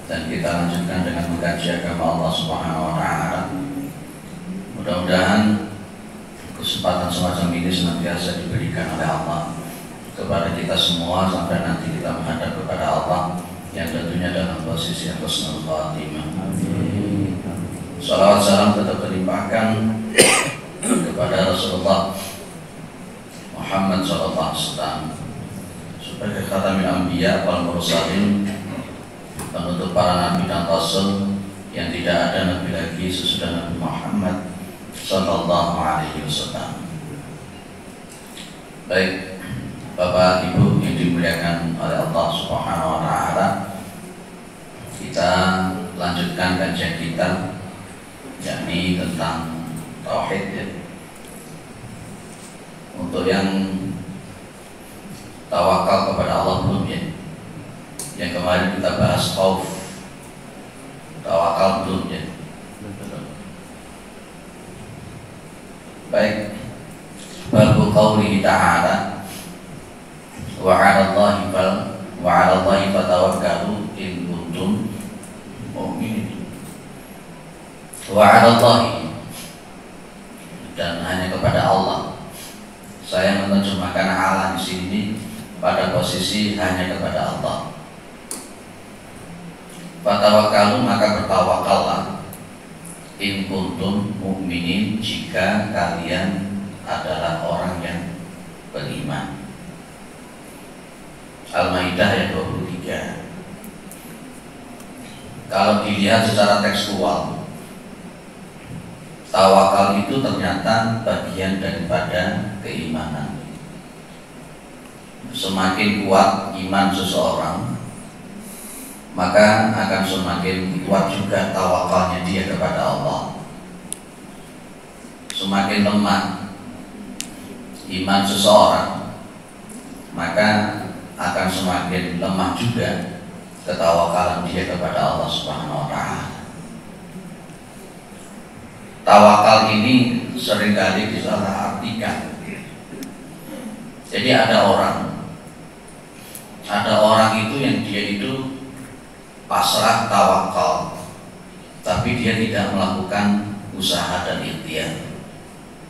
dan kita lanjutkan dengan mengkaji agama Allah Subhanahu wa taala. Mudah-mudahan kesempatan semacam ini senantiasa diberikan oleh Allah kepada kita semua sampai nanti kita menghadap kepada Allah yang tentunya dalam posisi yang husnul khatimah. Salawat salam tetap terlimpahkan kepada Rasulullah Muhammad sallallahu alaihi wasallam sebagai khatamul anbiya wal mursalin, penutup para nabi dan rasul yang tidak ada nabi lagi sesudah Nabi Muhammad sallallahu alaihi wasallam. Baik, Bapak Ibu yang dimuliakan oleh Allah Subhanahu wa taala, kita lanjutkan kajian kita yakni tentang tauhid ya. Untuk yang tawakal kepada Allah belum ya? Yang kemarin kita bahas khauf, tawakal belum ya? Baik, babu qaulihi ta'ala wa 'ala Allahi fatawakkalu in kuntum mu'minin. Wa 'ala Allahi, dan hanya kepada Allah. Saya menerjemahkan ala di sini pada posisi hanya kepada Allah. Fatawakkalu, maka bertawakallah, in kuntum mu'minin, jika kalian adalah orang yang beriman. Al-Maidah ayat 23. Kalau dilihat secara tekstual, tawakal itu ternyata bagian daripada keimanan. Semakin kuat iman seseorang, maka akan semakin kuat juga tawakalnya dia kepada Allah. Semakin lemah iman seseorang, maka akan semakin lemah juga ketawakalan dia kepada Allah Subhanahu wa taala. Tawakal ini seringkali disalahartikan. Jadi ada orang itu yang dia itu pasrah tawakal, tapi dia tidak melakukan usaha dan ikhtiar.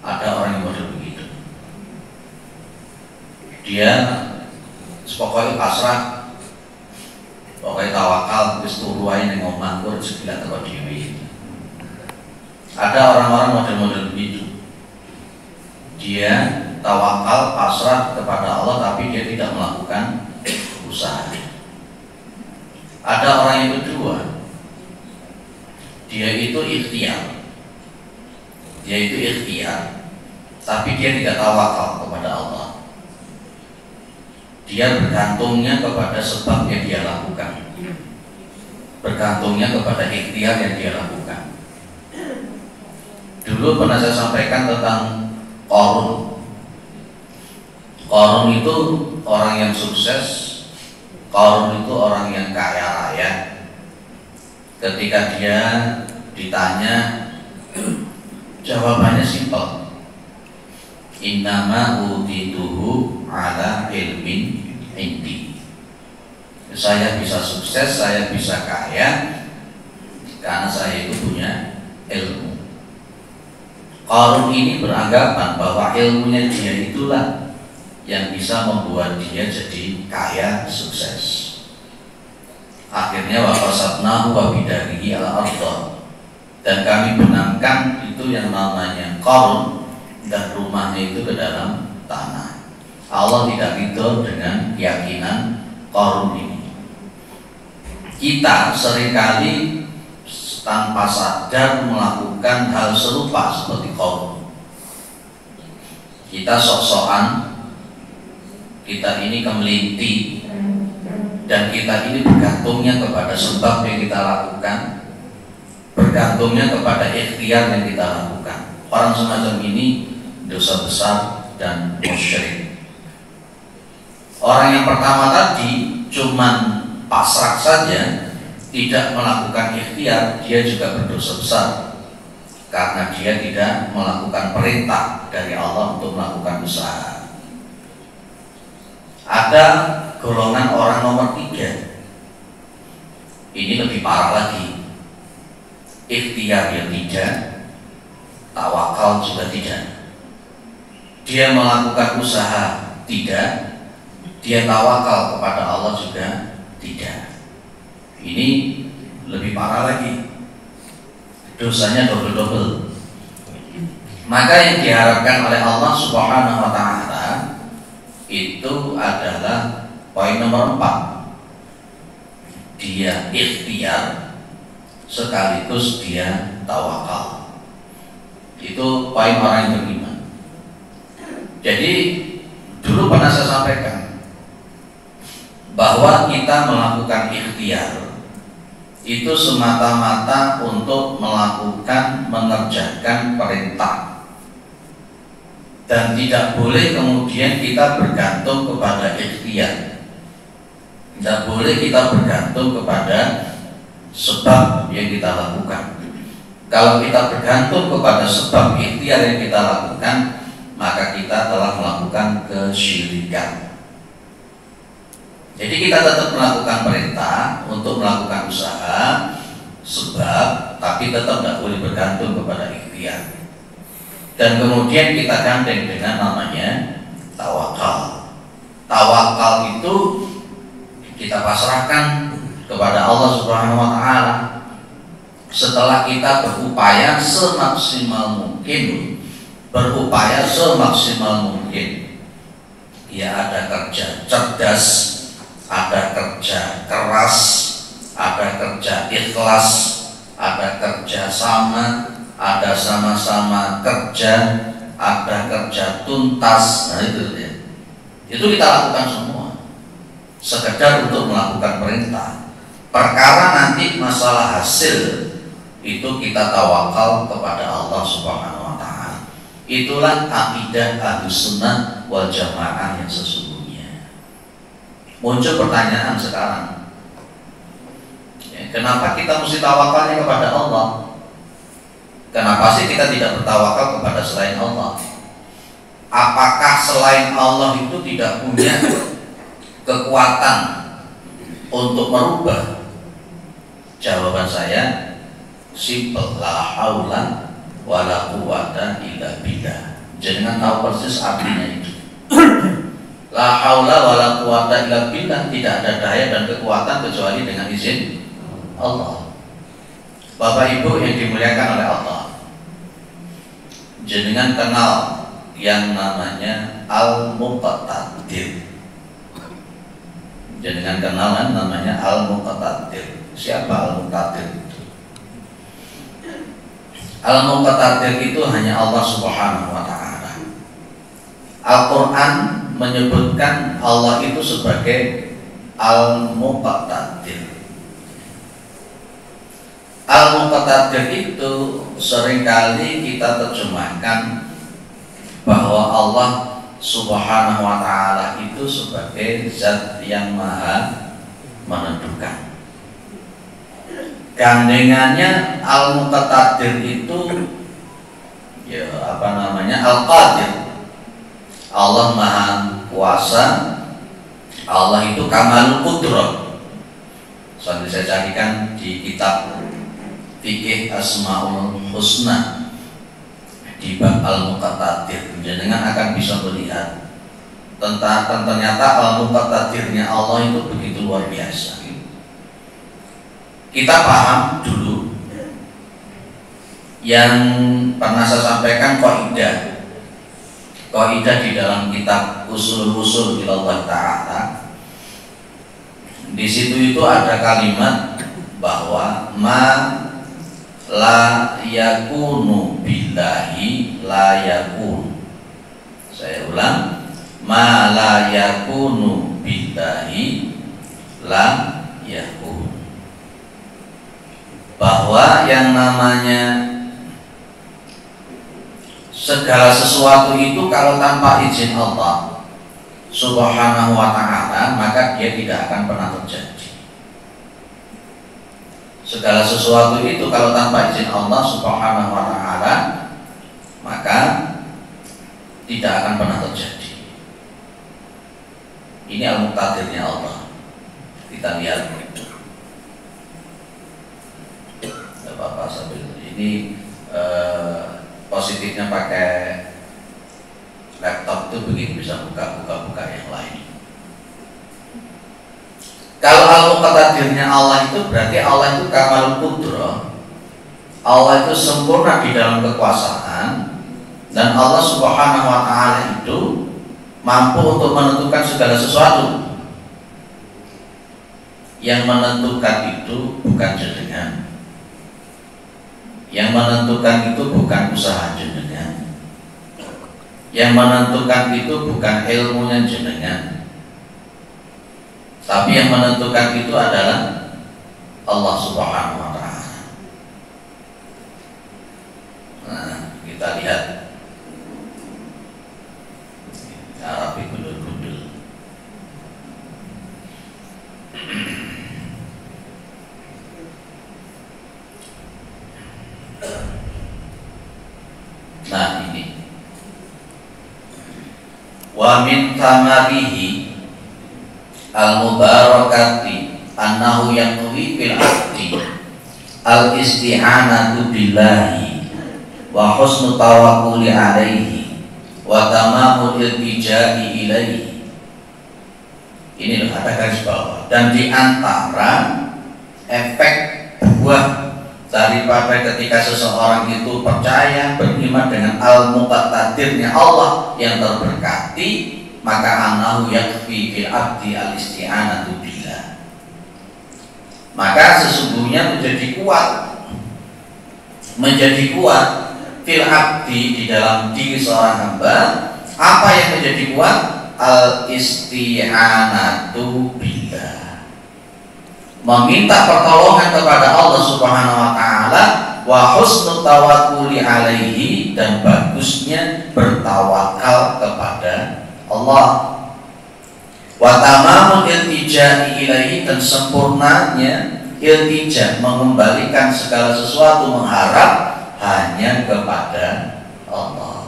Ada orang yang model begitu. Dia pokoknya pasrah, pokoknya tawakal, wis turu wae ning omah kur segila teko dhewe. Ada orang-orang model-model begitu. Dia tawakal, pasrah kepada Allah, tapi dia tidak melakukan usaha. Ada orang yang kedua, dia itu ikhtiar, tapi dia tidak tawakal kepada Allah. Dia bergantungnya kepada sebab yang dia lakukan, bergantungnya kepada ikhtiar yang dia lakukan. Dulu pernah saya sampaikan tentang Qarun. Qarun itu orang yang sukses, Qarun itu orang yang kaya raya. Ketika dia ditanya, jawabannya simpel. Innama utituhu ala ilmin indi. Saya bisa sukses, saya bisa kaya karena saya itu punya ilmu. Qarun ini beranggapan bahwa ilmunya dia itulah yang bisa membuat dia jadi kaya, sukses. Akhirnya wafasatnahu wa bidarihi al-ardh, dan kami benamkan itu yang namanya Qarun dan rumahnya itu ke dalam tanah. Allah tidak ridho dengan keyakinan Qarun ini. Kita seringkali tanpa sadar melakukan hal serupa seperti Qarun. Kita sok-sokan, kita ini kemelinti, dan kita ini bergantungnya kepada sebab yang kita lakukan, bergantungnya kepada ikhtiar yang kita lakukan. Orang semacam ini dosa besar dan musyrik. Orang yang pertama tadi cuman pasrah saja, tidak melakukan ikhtiar, dia juga berdosa besar karena dia tidak melakukan perintah dari Allah untuk melakukan usaha. Ada golongan orang nomor 3. Ini lebih parah lagi. Ikhtiar yang tidak, tawakal juga tidak. Dia melakukan usaha tidak, dia tawakal kepada Allah juga tidak. Ini lebih parah lagi. Dosanya double-double. Maka yang diharapkan oleh Allah Subhanahu wa taala itu adalah poin nomor 4. Dia ikhtiar sekaligus dia tawakal. Itu poin orang yang beriman. Jadi dulu pernah saya sampaikan bahwa kita melakukan ikhtiar itu semata-mata untuk melakukan, mengerjakan perintah, dan tidak boleh kemudian kita bergantung kepada ikhtiar. Tidak boleh kita bergantung kepada sebab yang kita lakukan. Kalau kita bergantung kepada sebab ikhtiar yang kita lakukan, maka kita telah melakukan kesyirikan. Jadi kita tetap melakukan perintah untuk melakukan usaha sebab, tapi tetap tidak boleh bergantung kepada ikhtiar. Dan kemudian kita gandeng dengan namanya tawakal. Tawakal itu kita pasrahkan kepada Allah Subhanahu wa taala. Setelah kita berupaya semaksimal mungkin, ya ada kerja cerdas, ada kerja keras, ada kerja ikhlas, ada kerja sama, ada sama-sama kerja, ada kerja tuntas. Nah itu ya. Itu kita lakukan semua sekedar untuk melakukan perintah. Perkara nanti masalah hasil itu kita tawakal kepada Allah Subhanahu wa taala. Itulah akidah Ahlussunnah wal Jamaah yang sesungguhnya. Muncul pertanyaan sekarang, ya, kenapa kita mesti tawakalnya kepada Allah? Kenapa sih kita tidak bertawakal kepada selain Allah? Apakah selain Allah itu tidak punya kekuatan untuk merubah? Jawaban saya simple, la haula wala quwwata illa billah. Jangan tahu persis artinya itu. La haula wala quwwata illa billah, tidak ada daya dan kekuatan kecuali dengan izin Allah. Bapak Ibu yang dimuliakan oleh Allah, jenengan kenal yang namanya Al-Muqtadir. Jenengan kenalan namanya Al-Muqtadir. Siapa Al-Muqtadir itu? Al-Muqtadir itu hanya Allah Subhanahu wa taala. Al-Qur'an menyebutkan Allah itu sebagai Al-Muqtadir. Al-Muqtadir itu seringkali kita terjemahkan bahwa Allah Subhanahu wa ta'ala itu sebagai zat yang maha menentukan. Gandengannya Al-Muqtadir itu ya Al-Qadir. Allah maha kuasa. Allah itu kamalul qudrah. Sampai saya carikan di kitab Fikih Asmaul Husna di bab Al-Muqtadir, jenengan akan bisa melihat tentang ternyata Al-Muqtadirnya Allah itu begitu luar biasa. Kita paham dulu yang pernah saya sampaikan kaidah di dalam kitab Usul Ilallah Ta'ala. Di situ itu ada kalimat bahwa ma la yakunu billahi la yakun. Saya ulang, ma la yakunu billahi la yakun. Bahwa yang namanya segala sesuatu itu kalau tanpa izin Allah Subhanahu wa ta'ala, maka dia tidak akan pernah terjadi. Segala sesuatu itu kalau tanpa izin Allah Subhanahu wa ta'ala, maka tidak akan pernah terjadi. Ini Al-Muqtadirnya Allah. Kita lihat. Ini positifnya pakai laptop itu begini, bisa buka yang lain. Kalau al-muqtadirnya Allah itu berarti Allah itu kamalul qudrah. Allah itu sempurna di dalam kekuasaan, dan Allah Subhanahu wa taala itu mampu untuk menentukan segala sesuatu. Yang menentukan itu bukan jenengan. Yang menentukan itu bukan usaha jenengan. Yang menentukan itu bukan ilmunya jenengan. Tapi yang menentukan itu adalah Allah Subhanahu wa taala. Nah, kita lihat Arabi gundul-gundul. Nah, ini wa min tamarihi al-mubarakati annahu yanwi fil abdi al-isti'anatu billahi wa husnu tawakkuli alaihi wa tamamul iltijai ilaihi. Ini loh, ada garis bawah. Dan di antara efek buah daripada ketika seseorang itu percaya, beriman dengan al-muqtadirnya Allah yang terberkati, maka anahu yakfi fil abdi al-isti'anatu billah. Maka sesungguhnya menjadi kuat fil abdi di dalam diri seorang hamba. Apa yang menjadi kuat? Al-isti'anatu billah, meminta pertolongan kepada Allah Subhanahu wa taala, wa husnul tawakkuli alaihi, dan bagusnya bertawakal kepada Allah, wa tamamul iltijai ilaihi, dan sempurnanya iltija, mengembalikan segala sesuatu, mengharap hanya kepada Allah.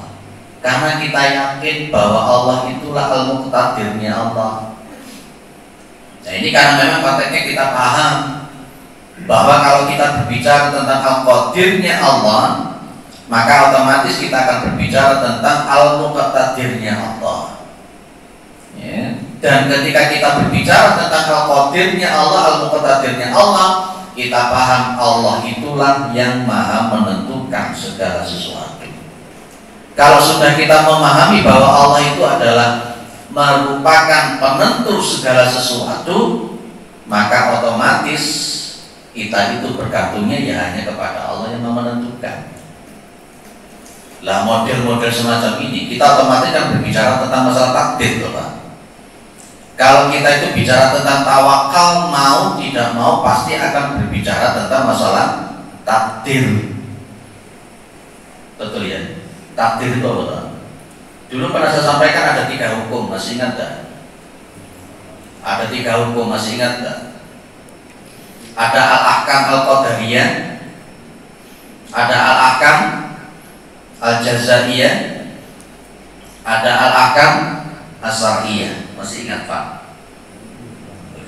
Karena kita yakin bahwa Allah itulah al-muqtadirnya Allah. Nah, ini karena memang konteksnya kita paham bahwa kalau kita berbicara tentang al-qadirnya Allah, maka otomatis kita akan berbicara tentang al-muqtadirnya Allah. Ya. Dan ketika kita berbicara tentang al-qadirnya Allah, al-muqtadirnya Allah, kita paham Allah itulah yang maha menentukan segala sesuatu. Kalau sudah kita memahami bahwa Allah itu adalah merupakan penentu segala sesuatu, maka otomatis kita itu bergantungnya ya hanya kepada Allah yang menentukan. Lah model-model semacam ini kita otomatis kan berbicara tentang masalah takdir, loh Pak. Kalau kita itu bicara tentang tawakal, mau tidak mau pasti akan berbicara tentang masalah takdir. Betul ya? Takdir itu apa? Dulu pernah saya sampaikan ada 3 hukum, masih ingat tak? Ada 3 hukum, masih ingat tak? Ada al-ahkam al-qadariyah, ada al-ahkam al-jazaiyah, ada al-ahkam as-syar'iyyah. Masih ingat Pak?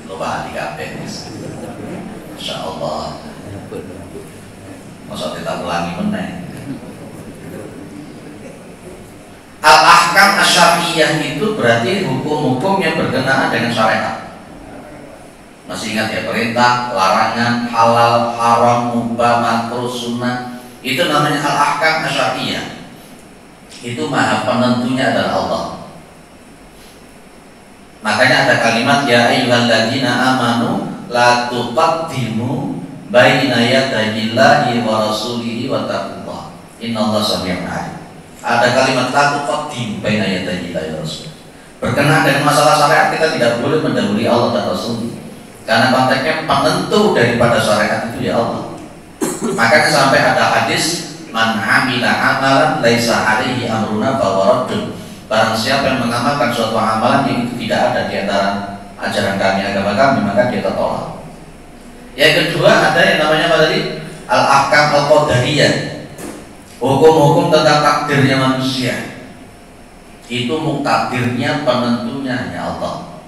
Lupa di kabeh. Masya Allah. Masa kita ulangi meneng. Al-ahkam asy-syar'iyyah itu berarti hukum-hukum yang berkenaan dengan syariat. Masih ingat ya, perintah, larangan, halal, haram, mubah, makruh, sunnah. Itu namanya al-ahkam asy-syar'iyyah. Itu maha penentunya adalah Allah. Makanya ada kalimat ya ayyuhalladzina amanu la tuqaddimu baina yadayillahi wa rasulihi wa taqullah. Innallaha samii'un 'aliim. Ada kalimat la tuqaddimu baina yadayillahi wa rasulihi. Berkenaan dengan masalah syariat kita tidak boleh mendahului Allah dan Rasul. Karena konteksnya penentu daripada syariat itu ya Allah. Makanya sampai ada hadis man 'amila 'amalan laisa 'alaihi amruna fahuwa raddun. Barang siapa yang mengamalkan suatu amalan yang itu tidak ada di antara ajaran kami, agama kami, maka dia tertolak. Yang kedua ada yang namanya apa tadi? Al-ahkam al-qadariyah. Hukum-hukum tentang takdirnya manusia. Itu muktadirnya, penentunya hanya Allah.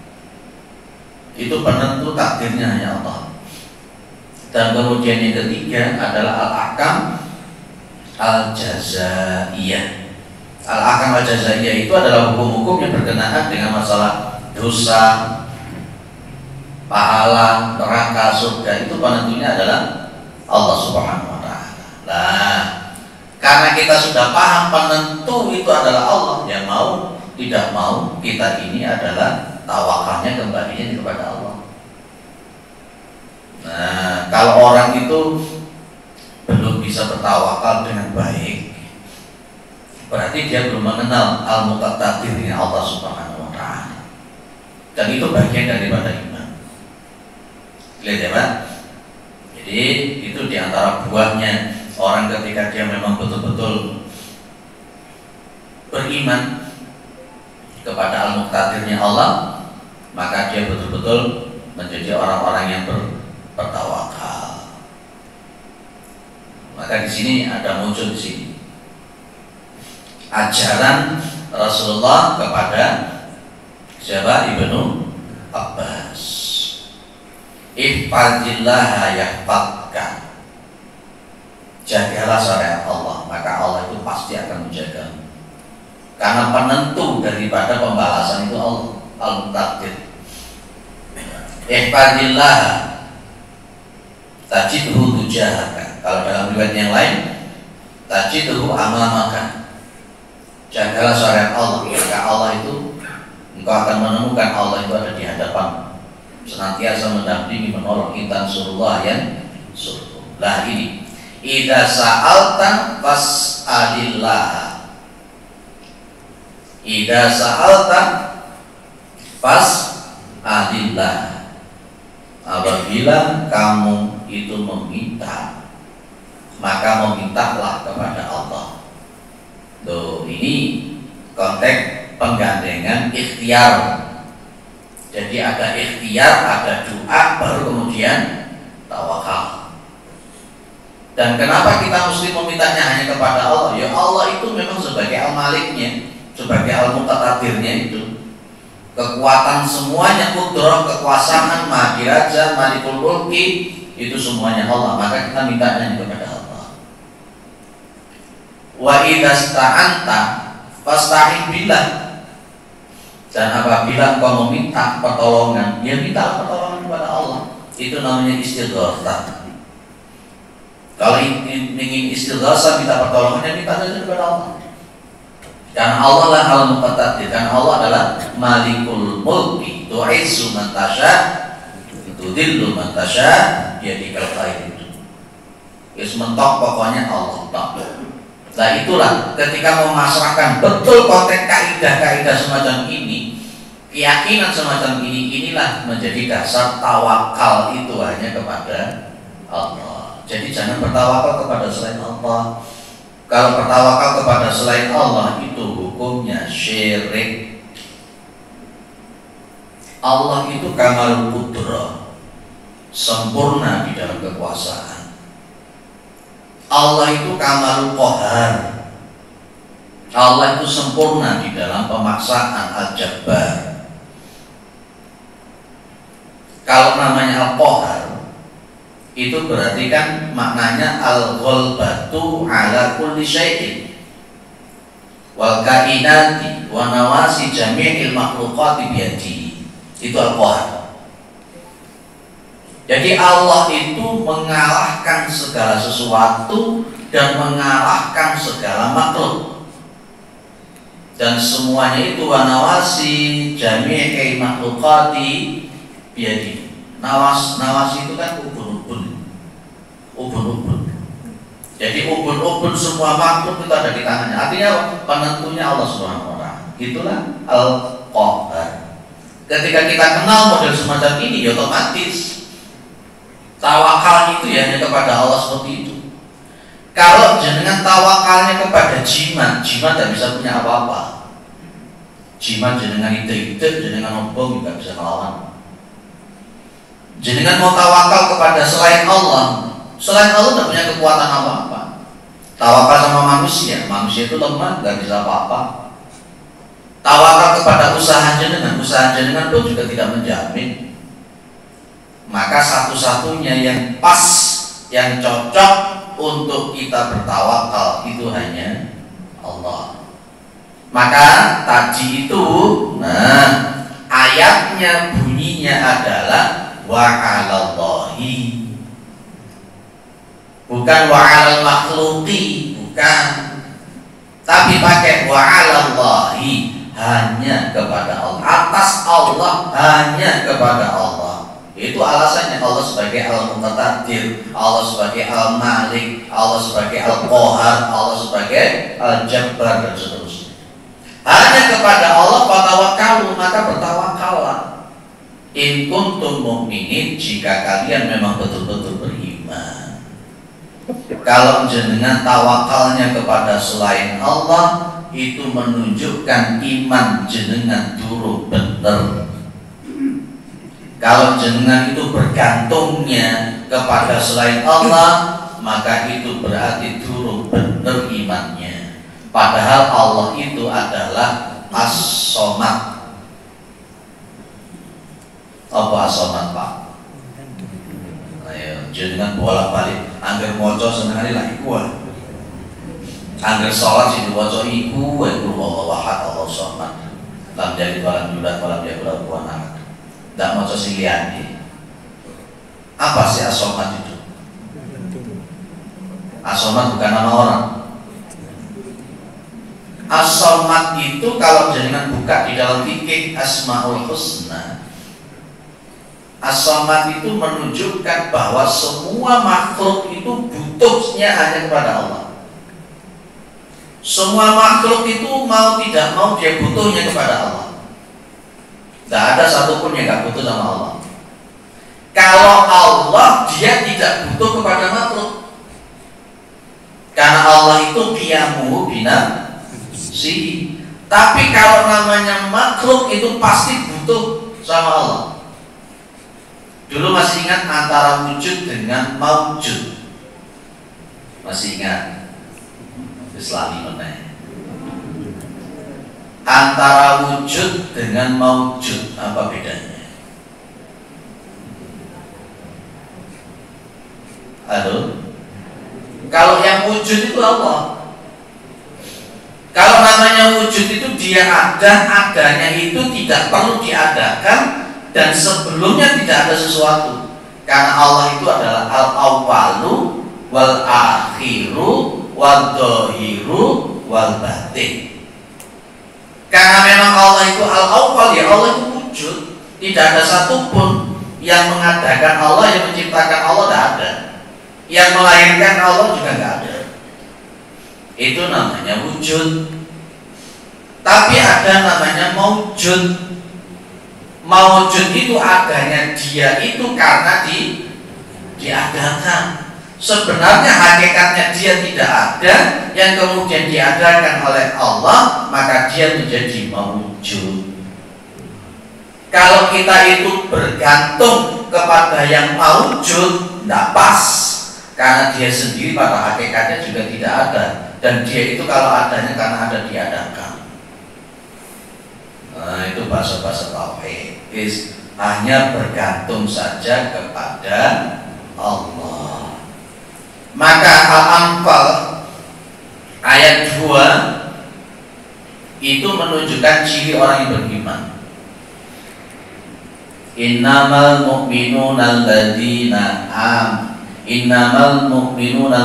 Itu penentu takdirnya hanya Allah. Dan kemudian yang ketiga adalah al-ahkam al-jazaiyah. Al-ahkam al-jazaiyah itu adalah hukum-hukum yang berkenaan dengan masalah dosa, pahala, neraka, surga. Itu penentunya adalah Allah Subhanahu wa Ta'ala. Nah, karena kita sudah paham penentu itu adalah Allah, yang mau tidak mau kita ini adalah tawakalnya kembalinya kepada Allah. Nah, kalau orang itu belum bisa bertawakal dengan baik, berarti dia belum mengenal al-muqtadirnya Allah Subhanahu wa Ta'ala. Dan itu bagian daripada iman. Lihat ya Pak. Jadi itu diantara buahnya orang ketika dia memang betul-betul beriman kepada al-muqtadirnya Allah, maka dia betul-betul menjadi orang-orang yang bertawakal. Maka di sini ada muncul di sini ajaran Rasulullah kepada siapa? Ibnu Abbas. Ihfazillah yahfazka. Jagalah syariat Allah, maka Allah itu pasti akan menjagamu. Karena penentu daripada pembalasan itu Allah al-muqtadir. Ihfazillah tajidhu tujahaka. Kalau dalam riwayat yang lain tajidhu amamaka. Jagalah syariat Allah, maka Allah itu engkau akan menemukan Allah itu ada di hadapan, senantiasa mendampingi, menolong. Intan surullah yang suruh. Lah ini idza sa'alta fas'alillah. Idza sa'alta fas'alillah. Apabila kamu itu meminta, maka memintalah kepada Allah. Tuh, ini konteks penggandengan ikhtiar. Jadi ada ikhtiar, ada doa, baru kemudian tawakal. Dan kenapa kita mesti memintanya hanya kepada Allah? Ya Allah itu memang sebagai al-maliknya, sebagai al-muqtadirnya itu. Kekuatan semuanya, kudrah, kekuasaan, mahadiraja, malikul mulki, itu semuanya Allah. Maka kita mintanya kepada Allah. Wa idza sta'anta fasta'in billah. Dan apabila engkau meminta pertolongan, ya minta pertolongan kepada Allah. Itu namanya istighatsah. Kalau ingin istighatsah, minta pertolongan, ya minta saja kepada Allah. Karena Allah lah al-muqtadir. Karena Allah adalah malikul mulki, tu'izzu man tasya, tudillu man tasya, biyadikal khair itu. Wis mentok pokoknya Allah tak. Nah itulah ketika memasrahkan betul konteks kaidah-kaidah semacam ini, keyakinan semacam ini, inilah menjadi dasar tawakal itu hanya kepada Allah. Jadi jangan bertawakal kepada selain Allah. Kalau bertawakal kepada selain Allah itu hukumnya syirik. Allah itu kamalul qudrah, sempurna di dalam kekuasaan. Allah itu kamalul qahar. Allah itu sempurna di dalam pemaksaan al-jabbar. Kalau namanya al-qahar, itu berarti kan maknanya al-ghalbatu ala kulli syai'in wal kainati wa nawasi jami'il makhluqati biyadihi. Itu al-qahar. Jadi Allah itu mengalahkan segala sesuatu dan mengalahkan segala makhluk. Dan semuanya itu wa nawasi jami'il makhluqati biyadihi. Nawas itu kan ubun-ubun. Jadi ubun-ubun semua makhluk itu ada di tangannya. Artinya penentunya Allah Subhanahu wa Ta'ala. Itulah al-qahar. Ketika kita kenal model semacam ini, ya otomatis tawakal itu ya hanya kepada Allah seperti itu. Kalau jenengan tawakalnya kepada jimat tidak bisa punya apa-apa. Jimat jenengan ide-ide, jenengan obong tidak bisa melawan. Jenengan mau tawakal kepada selain Allah tidak punya kekuatan apa-apa. Tawakal sama manusia itu lemah, nggak bisa apa-apa. Tawakal kepada usaha jenengan pun juga tidak menjamin. Maka satu-satunya yang pas, yang cocok untuk kita bertawakal itu hanya Allah. Maka tadi itu, ayatnya bunyinya adalah wa 'alallahi, bukan wa 'alal makhluqi, bukan, tapi pakai wa 'alallahi, hanya kepada Allah, atas Allah, hanya kepada Allah. Itu alasannya Allah sebagai Al-Muqtadir, Allah sebagai Al-Malik, Allah sebagai Al-Qahar, Allah sebagai Al-Jabbar dan seterusnya. Hanya kepada Allah fatawakkalu, maka bertawakallah. In kuntum mu'minin, jika kalian memang betul-betul beriman. Kalau jenengan tawakalnya kepada selain Allah, itu menunjukkan iman jenengan durung bener. Kalau jenengan itu bergantungnya kepada selain Allah, maka itu berarti durung bener imannya. Padahal Allah itu adalah As-Somad. Apa As-Somad, Pak? Ayo, jenengan bolak-balik angger maca senengane lah iku. Angger salat sing diwaca iku Allahu ahad, Allahu samad. Lam yalid walam yulad walam yakul lahu kufuwan ahad. Tidak mau sing liyane. Apa sih As-Somad itu? As-Somad bukan nama orang. As-Somad itu kalau jenengan buka di dalam fikih Asmaul Husna, As-Somad itu menunjukkan bahwa semua makhluk itu butuhnya hanya kepada Allah. Semua makhluk itu mau tidak mau dia butuhnya kepada Allah. Tidak ada satupun yang gak butuh sama Allah. Kalau Allah, dia tidak butuh kepada makhluk, karena Allah itu qiyamuhu binafsihi. Tapi kalau namanya makhluk itu pasti butuh sama Allah. Dulu masih ingat antara wujud dengan maujud? Masih ingat? Islami meneh. Antara wujud dengan maujud, apa bedanya? Halo? Kalau yang wujud itu Allah. Kalau namanya wujud itu dia adanya itu tidak perlu diadakan, dan sebelumnya tidak ada sesuatu. Karena Allah itu adalah al-awwalu wal akhiru wal dhahiru wal batin. Karena memang Allah itu al-awwal, ya Allah itu wujud. Tidak ada satupun yang mengadakan Allah, yang menciptakan Allah, tidak ada. Yang melahirkan Allah juga tidak ada. Itu namanya wujud. Tapi ada namanya maujud. Maujud itu adanya dia itu karena diadakan. Sebenarnya hakikatnya dia tidak ada, yang kemudian diadakan oleh Allah, maka dia menjadi maujud. Kalau kita itu bergantung kepada yang maujud, tidak pas, karena dia sendiri pada hakikatnya juga tidak ada, dan dia itu kalau adanya karena ada diadakan. Nah, itu bahasa-bahasa tauhid. Hanya bergantung saja kepada Allah. Maka Al-Anfal ayat 2 itu menunjukkan ciri orang yang beriman. Innamal mu'minuna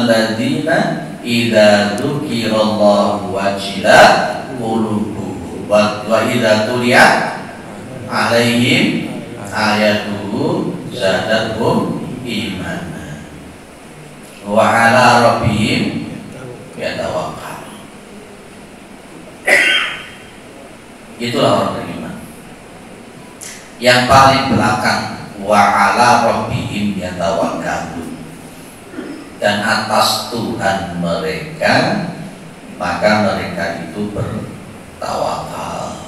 alladzina idza dzukirallahu wajilat qulubuhum wa idza tuliyat alaihim ayatuhu zadatuhum iman wa ala rabbihim yatawakkal. Itulah orang beriman. Yang paling belakang wa ala rabbihim yatawakkalun, dan atas Tuhan mereka maka mereka itu bertawakal.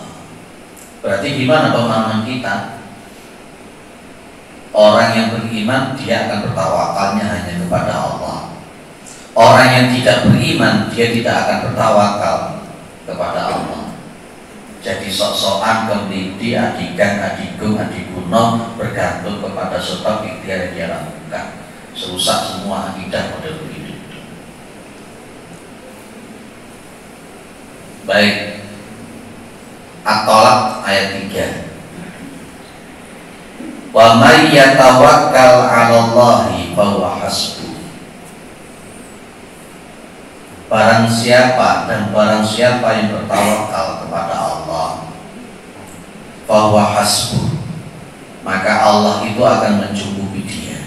Berarti gimana pemahaman kita? Orang yang beriman dia akan bertawakalnya hanya kepada Allah. Orang yang tidak beriman dia tidak akan bertawakal kepada Allah. Jadi sok-sokan kemudian adikan, adigung, adiguno bergantung kepada sebab ikhtiar yang dia lakukan. Serusak semua akidah model begini. Baik, At-Tolaq ayat 3. Wa may yatawakkal 'alallahi fahuwa hasbuh. Barang siapa yang bertawakal kepada Allah, fahuwa hasbuh, maka Allah itu akan mencukupi dia.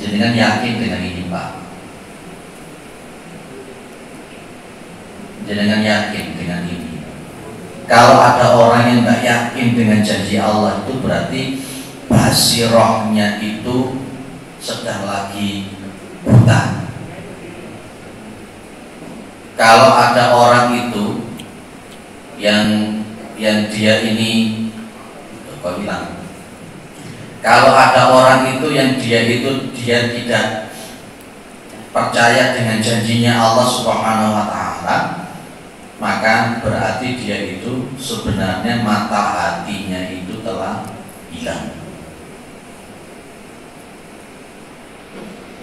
Jangan yakin dengan ini, Pak. Jangan yakin dengan ini. Kalau ada orang yang nggak yakin dengan janji Allah, itu berarti basirahnya itu sedang lagi buta. Kalau ada orang itu yang dia ini, kau bilang, kalau ada orang itu yang dia tidak percaya dengan janjinya Allah Subhanahu wa Ta'ala, maka berarti dia itu sebenarnya mata hatinya itu telah hilang.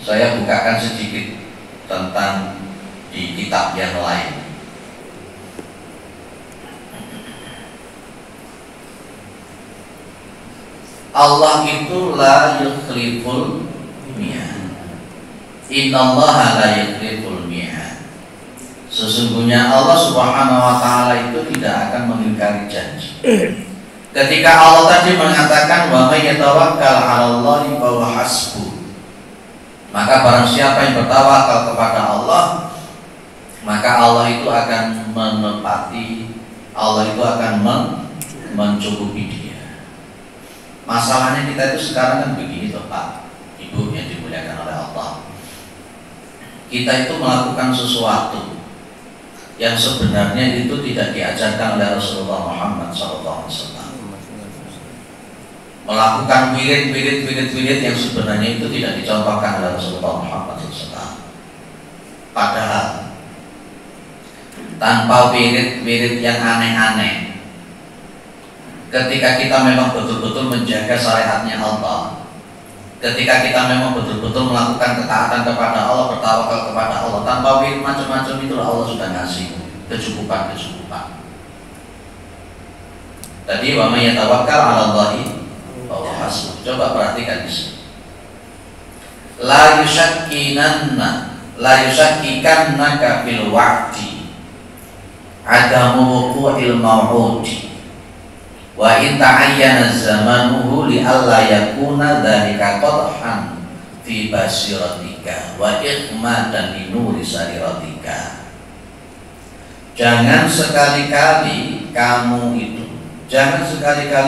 Saya bukakan sedikit tentang di kitab yang lain. Allah itu la yukhliful mi'ad. Innallaha la yukhliful mi'ad. Sesungguhnya Allah Subhanahu wa Ta'ala itu tidak akan mengingkari janji. Ketika Allah tadi mengatakan wa may yatawakkal 'alallahi fa huwa hasbuh, maka barang siapa yang bertawakal kepada Allah, maka Allah itu akan menepati, Allah itu akan mencukupi dia. Masalahnya kita itu sekarang kan begini toh Pak, Ibu yang dimuliakan oleh Allah. Kita itu melakukan sesuatu yang sebenarnya itu tidak diajarkan oleh Rasulullah Muhammad SAW. Melakukan wirid yang sebenarnya itu tidak dicontohkan oleh Rasulullah Muhammad SAW. Padahal tanpa wirid yang aneh-aneh, ketika kita memang betul-betul menjaga syariatnya Allah, ketika kita memang betul-betul melakukan ketaatan kepada Allah, bertawakal kepada Allah, tanpa wirid macam-macam itu Allah sudah ngasih kecukupan. Tadi wa may yatawakkal 'alallahi fa huwa hasbuh. Coba perhatikan di sini. La yusakkikannaka fil wa'di adamu wuqu'il maw'udi wa in ta'ayyana zamanuhu li alla yakuna dzalika qadhan fi basiratika wa ikhmadan li nuri sariratika. Jangan sekali-kali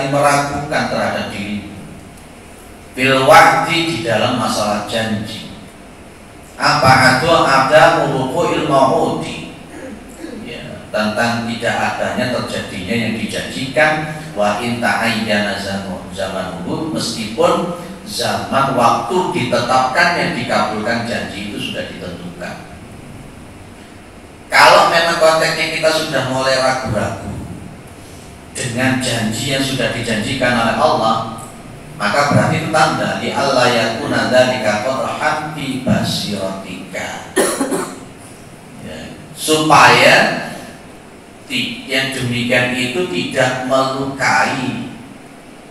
meragukan terhadap diri fil wa'di, di dalam masalah janji. Apa ada wuqu'il maw'udi, tentang tidak adanya terjadinya yang dijanjikan. Wa in ta'ayyana zamanuhu, meskipun zaman waktu ditetapkan yang dikabulkan janji itu sudah ditentukan. Kalau memang konteksnya kita sudah mulai ragu-ragu dengan janji yang sudah dijanjikan oleh Allah, maka berarti itu tanda li alla yakuna dzalika qadhan fi basiratika, supaya yang demikian itu tidak melukai,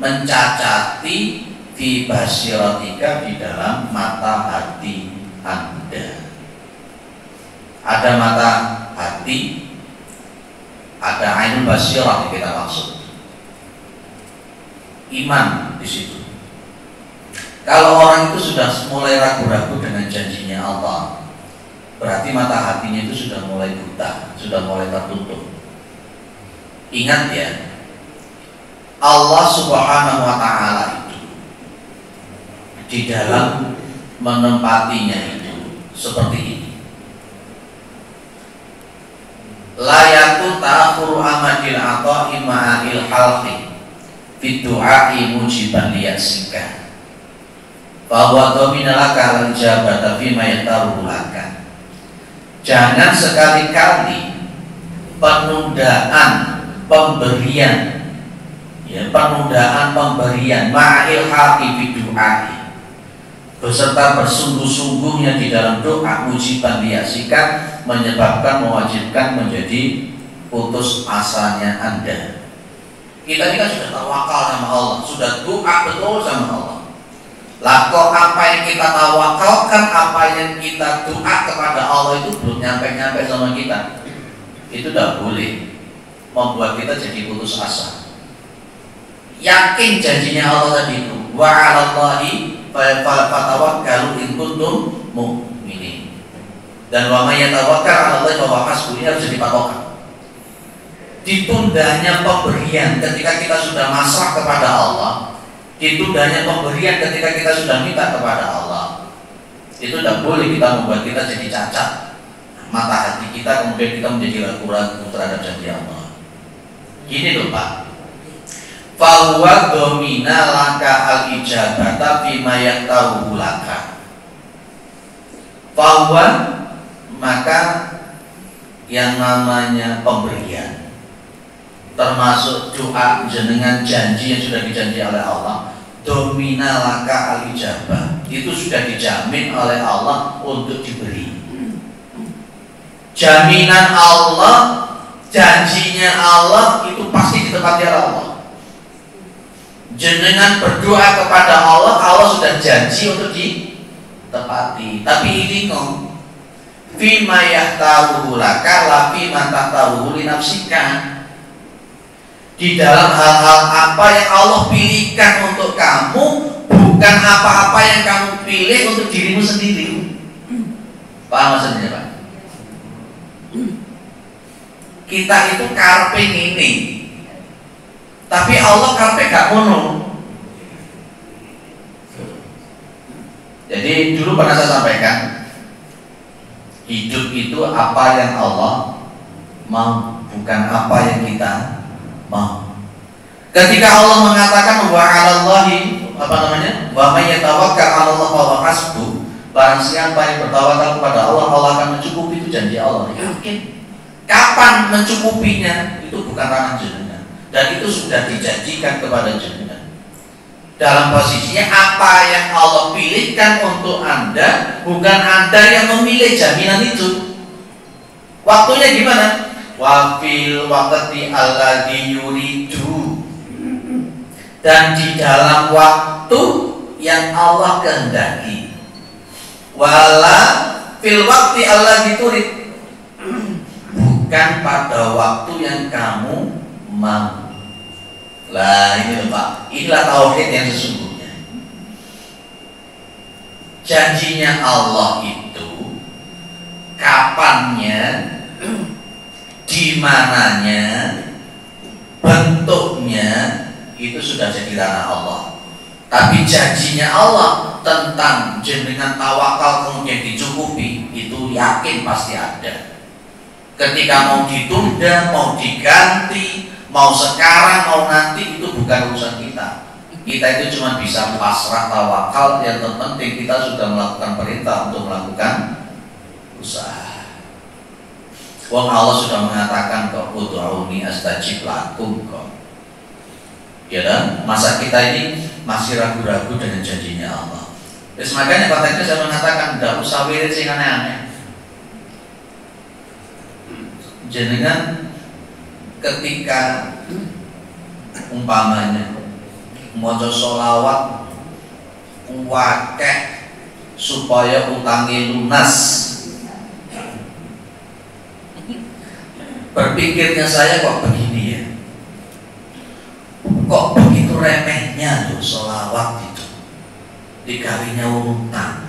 mencacati fi basiratika, di dalam mata hati Anda. Ada mata hati, ada ainul basirah yang kita maksud. Iman di situ. Kalau orang itu sudah mulai ragu-ragu dengan janjinya Allah, berarti mata hatinya itu sudah mulai buta, sudah mulai tertutup. Ingat ya, Allah Subhanahu wa Ta'ala itu di dalam menempatinya itu seperti ini. Layakun ta'akhuru amadil ata'i ma'il halqi fit du'a'i mujiban liyasika bahwa dominalaka al-jabata fima yataruhu laka. Jangan sekali-kali penundaan pemberian, penundaan pemberian ma'il haqi bidu'ai, beserta bersungguh-sungguhnya di dalam doa, mujiban diyaksikan, menyebabkan mewajibkan menjadi putus asanya Anda. Kita ini kan sudah tawakal sama Allah, sudah doa betul sama Allah. Lah kok apa yang kita tawakalkan, apa yang kita doa kepada Allah itu belum nyampe-nyampe sama kita, itu tidak boleh membuat kita jadi putus asa. Yakin janjinya Allah tadi itu, wa 'alallahi fatawakkalu in kuntum mu'minin. Dan wa may yatawakkal 'alallahi fa huwa hasbuh, ini harus jadi patokan. Ditundanya pemberian ketika kita sudah masrah kepada Allah, ditundanya pemberian ketika kita sudah minta kepada Allah, itu tidak boleh kita membuat kita jadi cacat mata hati kita, kemudian kita menjadi ragu-ragu terhadap janji Allah. Gini loh Pak, fahuwa domina laka al-ijabata fima yaktahu laka. Fahuwa, maka yang namanya pemberian, termasuk doa jenengan janji yang sudah dijanji oleh Allah, domina laka al-ijabah, itu sudah dijamin oleh Allah untuk diberi. Jaminan Allah, janjinya Allah itu pasti ditepati oleh Allah. Jenengan berdoa kepada Allah, Allah sudah janji untuk ditepati. Tapi ini ngomong fima yahtaruhu laka la fima tahtaruhu li nafsika. Di dalam hal-hal apa yang Allah pilihkan untuk kamu, bukan apa-apa yang kamu pilih untuk dirimu sendiri. Paham maksudnya Pak? Kita itu karpe ini, tapi Allah karpe gak mono. Jadi dulu pernah saya sampaikan, hidup itu apa yang Allah mau, bukan apa yang kita mau. Ketika Allah mengatakan wa 'alallahi wa may yatawakkal 'alallahi fa huwa hasbuh, barang siapa yang bertawakal kepada Allah, Allah akan mencukupi, itu janji Allah. Yakin. Kapan mencukupinya itu bukan ranah jenengan, dan itu sudah dijanjikan kepada jenengan. Dalam posisinya apa yang Allah pilihkan untuk Anda, bukan Anda yang memilih jaminan itu. Waktunya gimana? Wa fil waqti alladzi yuridu, dan di dalam waktu yang Allah kehendaki. Wala fil waqti alladzi turid, bukan pada waktu yang kamu mau. Lah ini loh Pak, inilah tauhid yang sesungguhnya. Janjinya Allah itu kapannya, di mananya, bentuknya, itu sudah jadi ranah Allah. Tapi janjinya Allah tentang jenengan tawakal kemudian dicukupi, itu yakin pasti ada. Ketika mau ditunda, mau diganti, mau sekarang, mau nanti, itu bukan urusan kita. Kita itu cuma bisa pasrah tawakal. Yang terpenting kita sudah melakukan perintah untuk melakukan usaha. Wong Allah sudah mengatakan kok, ud'uni astajib lakum kok. Ya kan? Masa kita ini masih ragu-ragu dengan janjinya Allah. Terus makanya konteksnya saya mengatakan tidak usah wirid sing aneh-aneh. Jenengan ketika umpamanya maca sholawat wakeh supaya utangi lunas, berpikirnya saya kok begini ya, kok begitu remehnya loh sholawat itu, dikalinya utang.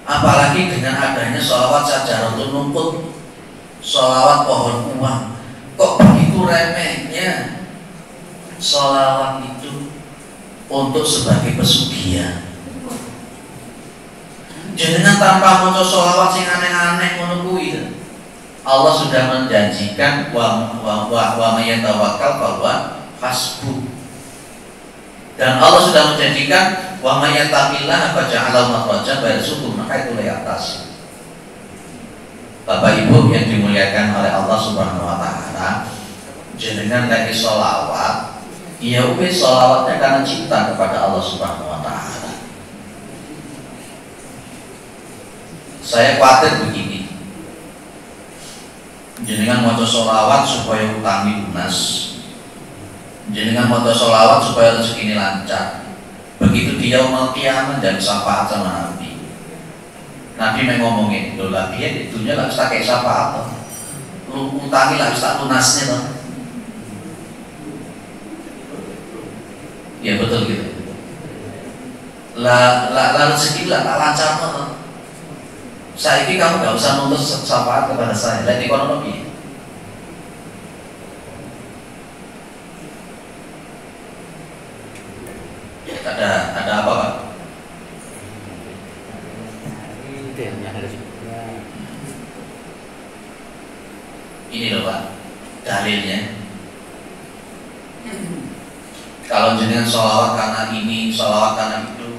Apalagi dengan adanya sholawat Sajaratul Nuqut, sholawat pohon uang, kok begitu remehnya sholawat itu untuk sebagai pesugihan. Jangan tanpa maca sholawat sing aneh-aneh ngono kuwi. Allah sudah menjanjikan wa may yatawakkal fa huwa hasbuh. Dan Allah sudah menjanjikan wa may yattaqillaha faj'alhu makhrajan wa yarzuqhu min haitsu la yahtasib. Bapak Ibu yang dimuliakan oleh Allah Subhanahu wa taala, jenengan lagi sholawat, ya wis sholawatnya karena cinta kepada Allah Subhanahu wa taala. Saya khawatir begini, jenengan maca sholawat supaya utangnya lunas, jenengan maca sholawat supaya rezeki ini lancar. Begitu dia mau kiamat dan syafaat sama Nabi. Nabi ngomongin, lho lah piye itunya lah tak kayak syafaat. Lu utangi lah tak lunasnya toh. Ya betul gitu. Lah rezeki lah tak lancar toh. Saiki kamu gak usah nuntut syafaat kepada saya. Lihat ekonomi. Ada apa Pak? Ini loh Pak, dalilnya. Kalau jenengan sholawat karena ini, sholawat karena itu,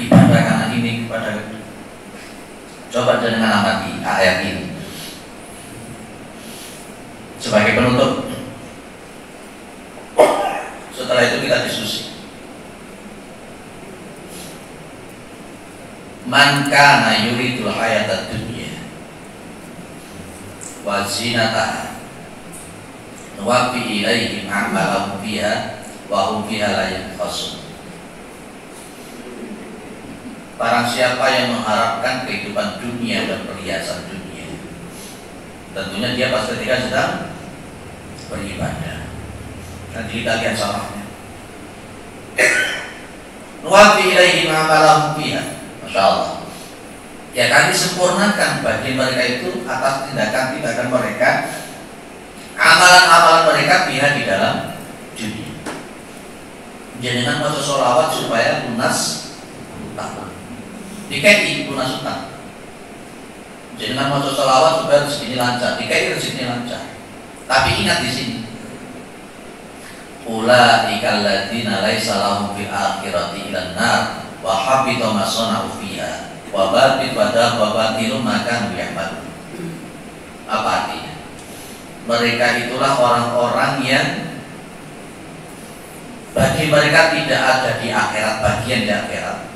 ibadah karena ini, ibadah itu. Coba jenengan amati ayat ini sebagai penutup. Setelah itu kita diskusi. Man kana yuridul hayatad dunya wa zinataha nuwaffi ilaihim a'malahum fiha wa hum fiha la yanqasun. Barang siapa yang mengharapkan kehidupan dunia dan perhiasan dunia, tentunya dia pas ketika sedang beribadah. Nanti kita lihat salahnya. Nuwaffi ilaihim a'malahum fiha. Masya Allah. Ya kami sempurnakan bagi mereka itu atas tindakan-tindakan mereka, amalan-amalan mereka pihak di dalam dunia. Jangan masuk sholawat supaya lunas utang. DKI lunas utang. Jangan masuk sholawat supaya rezekinya lancar. DKI rezekinya lancar. Tapi ingat di sini. Ulaika alladzina laisa lahum fil akhirati ilan nar wa habita ma sana'u fiha wa batilu maka ya'mal. Apa artinya? Mereka itulah orang-orang yang bagi mereka tidak ada di akhirat, bagian di akhirat,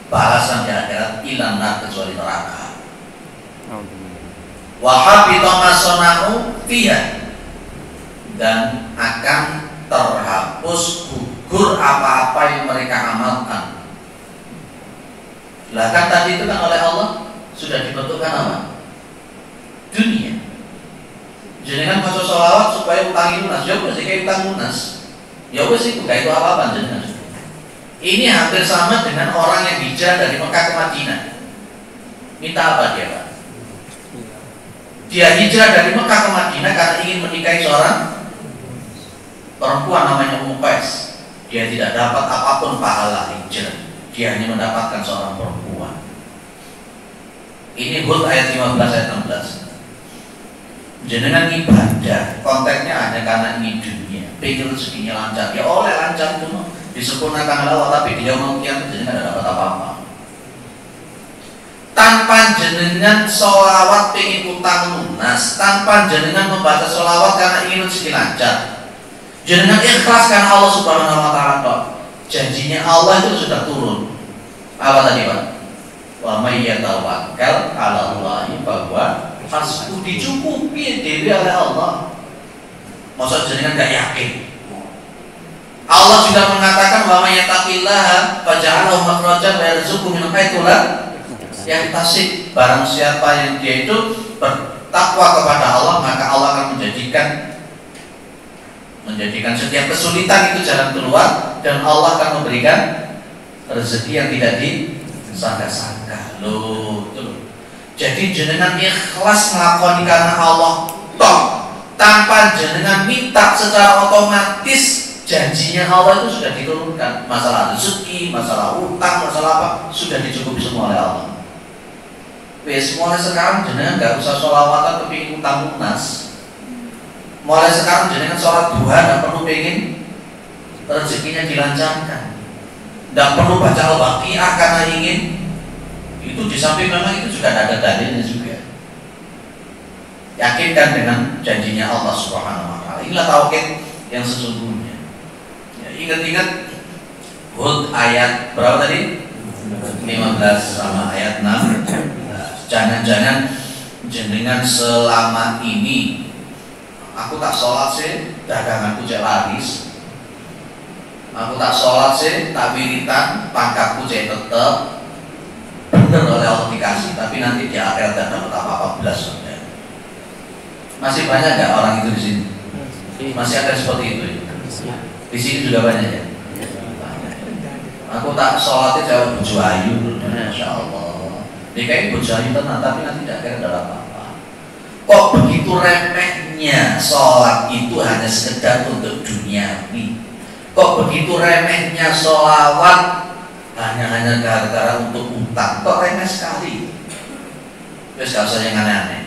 balasan di akhirat ilan nar kecuali neraka. Wa habita ma sana'u fiha, dan akan terhapus gugur apa-apa yang mereka amalkan. Lah kan tadi itu kan oleh Allah sudah dibentukkan apa? Dunia. Jenengan masuk sholawat supaya utang lunas. Ya wes kayak utang lunas. Ya wes itu kayak itu apa-apa jenengan. Ini hampir sama dengan orang yang hijrah dari Mekah ke Madinah. Minta apa dia Pak? Dia hijrah dari Mekah ke Madinah karena ingin menikahi seorang perempuan namanya Ummu Qais. Dia tidak dapat apapun pahala hijrah. Dia hanya mendapatkan seorang perempuan. Ini Hud ayat 15 ayat 16. Jenengan ibadah konteksnya hanya karena ini dunia, pengen rezekinya lancar. Ya oleh lancar itu disempurnakan Allah, tapi dia mau kiamat jenengan tidak dapat apa-apa. Tanpa jenengan sholawat pengen utang lunas, tanpa jenengan membaca sholawat karena ingin rezeki lancar, jenengan ikhlas karena Allah Subhanahu wa taala. Janjinya Allah itu sudah turun. Apa tadi Pak? Wa may yatawakkal 'ala Allahi fa huwa hasbuh. Dicukupi dewi oleh Allah. Masa jenengan gak yakin? Allah sudah mengatakan wa may yattaqillaha faj'alhu makhrajan wa yarzuqhu min haitsu la yahtasib. Barang siapa yang dia itu bertakwa kepada Allah, maka Allah akan menjadikan setiap kesulitan itu jalan keluar, dan Allah akan memberikan rezeki yang tidak disangka-sangka. Loh, itu. Jadi jenengan ikhlas melakukan karena Allah toh, tanpa jenengan minta, secara otomatis janjinya Allah itu sudah diturunkan. Masalah rezeki, masalah utang, masalah apa sudah dicukupi semua oleh Allah. Wes mulai sekarang jenengan gak usah sholawatan kepingin utang lunas. Mulai sekarang jenengan sholat duha dan perlu pengen rezekinya dilancarkan. Tidak perlu baca Al-Baqiyah karena ingin. Itu di samping memang itu juga ada dalilnya juga. Yakinkan dengan janjinya Allah Subhanahu wa taala. Inilah tauhid yang sesungguhnya. Ya, ingat-ingat Hud ayat berapa tadi? 15 sama ayat 6. Jangan-jangan jenengan selama ini aku tak sholat sih, daganganku cek laris. Aku tak sholat sih, tak wiritan, pangkatku cek tetep. Bener oleh Allah dikasih, tapi nanti di akhirat tidak dapat apa-apa belas. Masih banyak nggak orang itu di sini? Masih ada seperti itu ya? Di sini juga banyak ya? Aku tak sholatnya jawab bojo ayu, Masya Allah. Dia kayak bojo ayu tenang, tapi nanti tidak kira ada apa-apa. Kok begitu remehnya sholat itu hanya sekedar untuk duniawi? Kok begitu remehnya sholawat hanya gara-gara untuk utang? Kok remeh sekali? Terus gak usah yang aneh-aneh.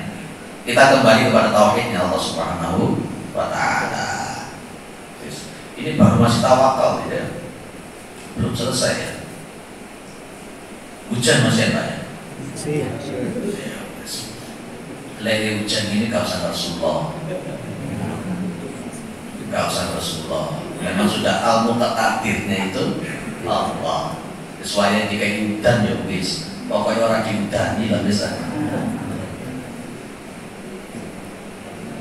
Kita kembali kepada tauhidnya Allah Subhanahu wa Ta'ala. Ini baru masih tawakal ya, belum selesai ya. Hujan masih ada ya? Lagi hujan ini gak usah Rasulullah, gak usah Rasulullah. Memang sudah al-muqtadirnya itu Allah. Sesuai jika hujan ya wis. Pokoknya orang dihudani lah bisa.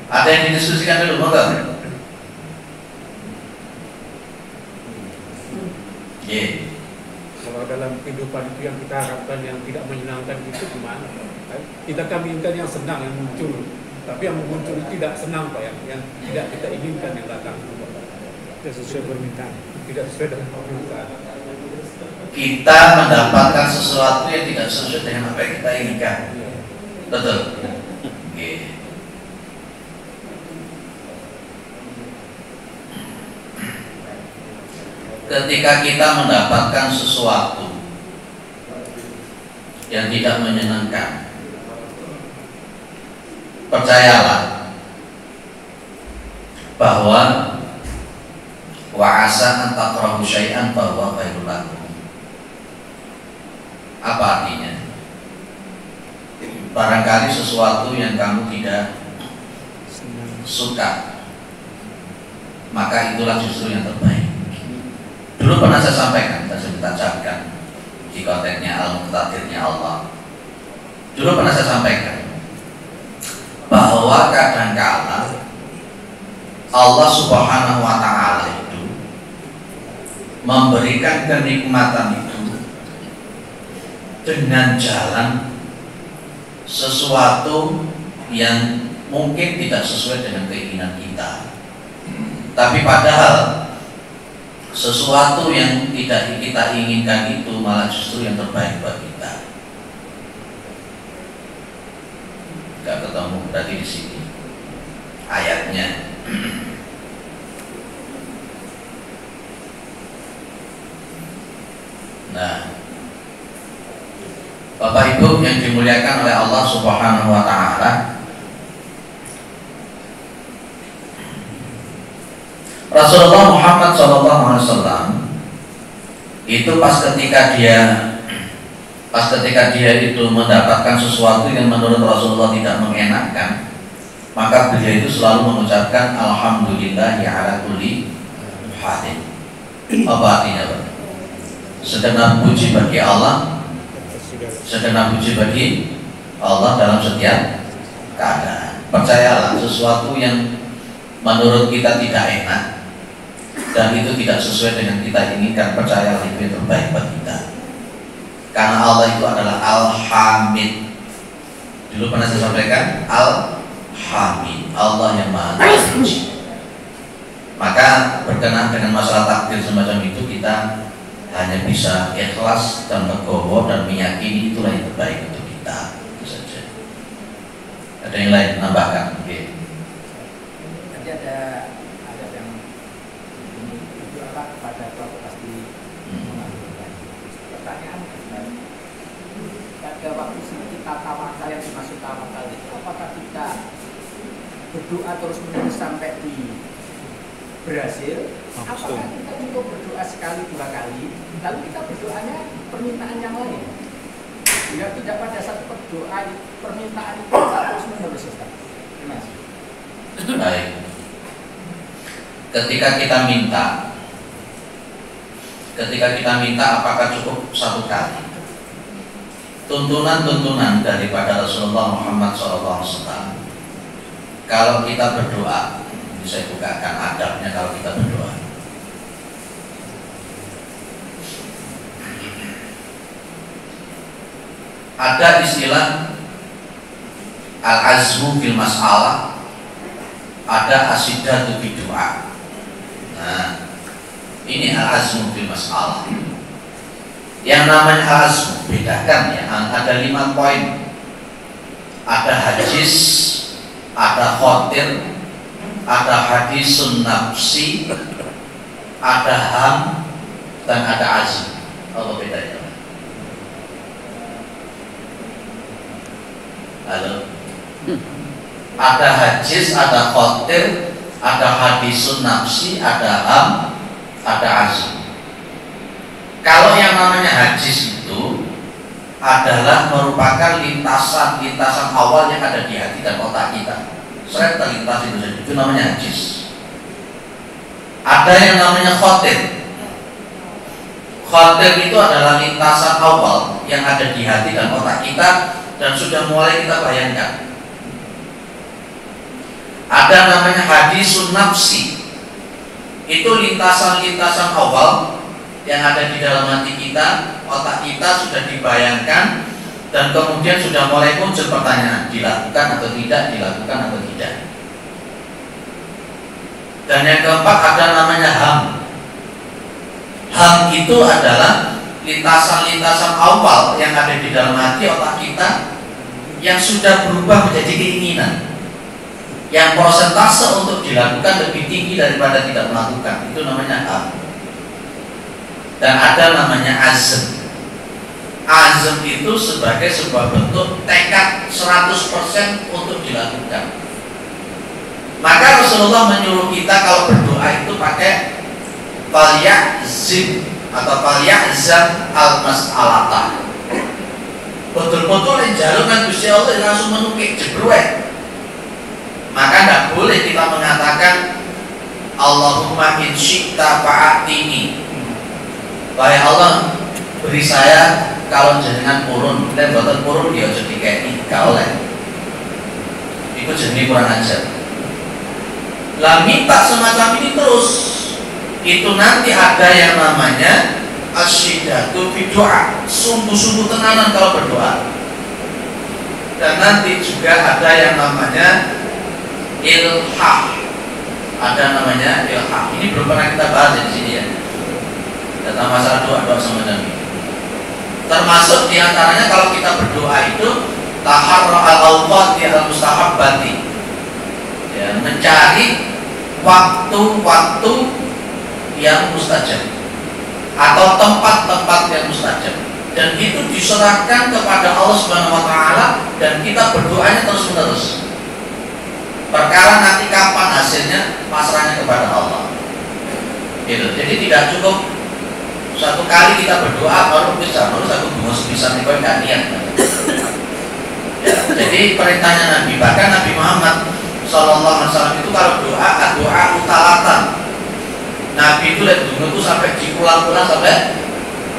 Ada yang didiskusikan dulu, enggak? Yeah. Kalau dalam kehidupan itu yang kita harapkan yang tidak menyenangkan itu gimana? Kita inginkan yang senang yang muncul, tapi yang muncul itu tidak senang Pak, yang tidak kita inginkan yang datang. Tidak sesuai permintaan, tidak sesuai dengan permintaan. Kita mendapatkan sesuatu yang tidak sesuai dengan apa yang kita inginkan. Betul. Okay. Ketika kita mendapatkan sesuatu yang tidak menyenangkan, percayalah bahwa wa asa an takrahu syai'an fa huwa khairul lakum. Apa artinya? Barangkali sesuatu yang kamu tidak suka, maka itulah justru yang terbaik. Dulu pernah saya sampaikan, saya tancapkan di kontennya al-muqtadirnya Allah. Dulu pernah saya sampaikan bahwa kadangkala Allah Subhanahu wa Ta'ala itu memberikan kenikmatan itu dengan jalan sesuatu yang mungkin tidak sesuai dengan keinginan kita. Tapi padahal sesuatu yang tidak kita inginkan itu malah justru yang terbaik buat kita. Gak ketemu berarti di sini ayatnya. Nah, Bapak Ibu yang dimuliakan oleh Allah Subhanahu wa Ta'ala, Rasulullah Muhammad SAW itu pas ketika dia itu mendapatkan sesuatu yang menurut Rasulullah tidak mengenakan, maka beliau itu selalu mengucapkan alhamdulillah ya ala kulli halin. Apa artinya Pak? Segenap puji bagi Allah, segenap puji bagi Allah dalam setiap keadaan. Percayalah, sesuatu yang menurut kita tidak enak dan itu tidak sesuai dengan kita inginkan, percayalah itu yang terbaik bagi kita. Karena Allah itu adalah Al-Hamid. Dulu pernah saya sampaikan, Al-Hamid, Allah yang Maha Suci. Maka berkenaan dengan masalah takdir semacam itu, kita hanya bisa ikhlas dan legowo dan meyakini itulah yang terbaik untuk kita. Itu saja. Ada yang lain nambahkan? Okay. Nanti ada yang itu apa pada pelaku pasti mengajukan pertanyaan. Pada waktu kita tawakal, yang dimaksud tawakal itu apakah kita berdoa terus menerus sampai di berhasil? Apakah kita cukup berdoa sekali dua kali, lalu kita berdoanya permintaan yang lain? Bila tidak pada satu berdoa permintaan itu terus menerus. Terima kasih. Baik. Ketika kita minta apakah cukup satu kali? tuntunan-tuntunan daripada Rasulullah Muhammad SAW. Kalau kita berdoa, ini saya bukakan adabnya kalau kita berdoa. Ada istilah al-azmu fil mas'alah, ada asidatu fi doa. Nah, ini al-azmu fil mas'alah. Yang namanya al-azmu, bedakan ya, ada 5 poin. Ada hadis, ada khotir, ada hadisun nafsi, ada ham, dan ada azm. Apa bedanya? Halo? Ada hadis, ada khotir, ada hadisun nafsi, ada ham, ada azm. Kalau yang namanya hadis itu adalah merupakan lintasan awal yang ada di hati dan otak kita. Saya terlintas itu saja, itu namanya hadis. Ada yang namanya khotir. Khotir itu adalah lintasan awal yang ada di hati dan otak kita dan sudah mulai kita bayangkan. Ada namanya hadisun nafsi. Itu lintasan-lintasan awal yang ada di dalam hati kita, otak kita sudah dibayangkan dan kemudian sudah mulai muncul pertanyaan, dilakukan atau tidak, dilakukan atau tidak. Dan yang keempat ada namanya ham. Ham itu adalah lintasan-lintasan awal yang ada di dalam hati otak kita yang sudah berubah menjadi keinginan, yang persentase untuk dilakukan lebih tinggi daripada tidak melakukan. Itu namanya ham. Dan ada namanya azm. Azm itu sebagai sebuah bentuk tekad 100% untuk dilakukan. Maka Rasulullah menyuruh kita kalau berdoa itu pakai falyazim atau falyazam al-mas'alata. Betul-betul yang jalurkan Gusti Allah langsung menukik jebruet. Maka tidak boleh kita mengatakan Allahumma in syi'ta fa'atini. Wahai Allah, beri saya kalau jenengan purun, dan boten purun dia jadi kayak gak oleh. Itu jenis kurang ajar. Lah minta semacam ini terus, itu nanti ada yang namanya asyidatu fi doa, sungguh-sungguh tenanan kalau berdoa. Dan nanti juga ada yang namanya ilhah, ada namanya ilhah. Ini belum pernah kita bahas di sini ya. Tentang masalah doa sama Nabi. Termasuk diantaranya kalau kita berdoa itu taharra al-awqati al-mustahabbati, ya, mencari waktu-waktu yang mustajab atau tempat-tempat yang mustajab, dan itu diserahkan kepada Allah Subhanahu wa taala dan kita berdoanya terus-menerus. Perkara nanti kapan hasilnya pasrahnya kepada Allah. Gitu. Jadi tidak cukup satu kali kita berdoa baru satu bungus bisa nih kau nggak niat. Ya, jadi perintahnya Nabi, bahkan Nabi Muhammad SAW itu kalau doa utalatan. Nabi itu lihat dulu itu sampai diulang-ulang sampai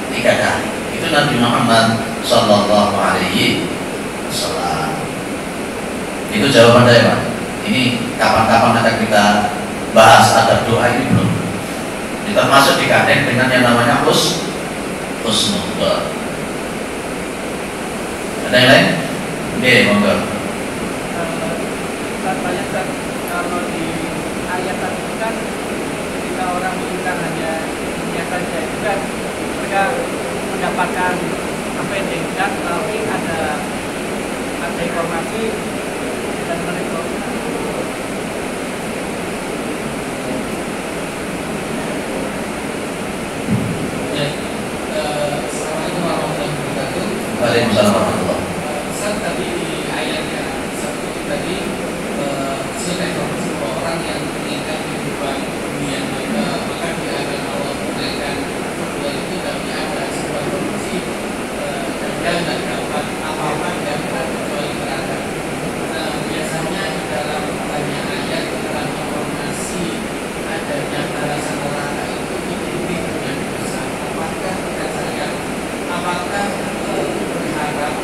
3 kali. Itu Nabi Muhammad SAW. Itu jawaban saya Pak. Ini kapan-kapan akan kita bahas adab doa ini belum. Termasuk digandeng dengan yang namanya husnul doa. Ada yang lain? Oke, monggo. Kalau di ayat tadi kan ketika orang menginginkan hanya niat saja itu kan mereka mendapatkan apa yang diinginkan, tapi ada informasi dan mereka Waalaikumsalam warahmatullahi wabarakatuh. Tadi di ayat yang satu itu tadi sudah informasi bahwa orang yang menginginkan kehidupan dunia maka dia akan Allah tunaikan kedua itu, tapi ada sebuah kondisi dan dapat apa-apa yang kecuali neraka. Nah, biasanya di dalam banyak ayat dalam informasi adanya balasan neraka itu identik dengan dosa. Apakah berharap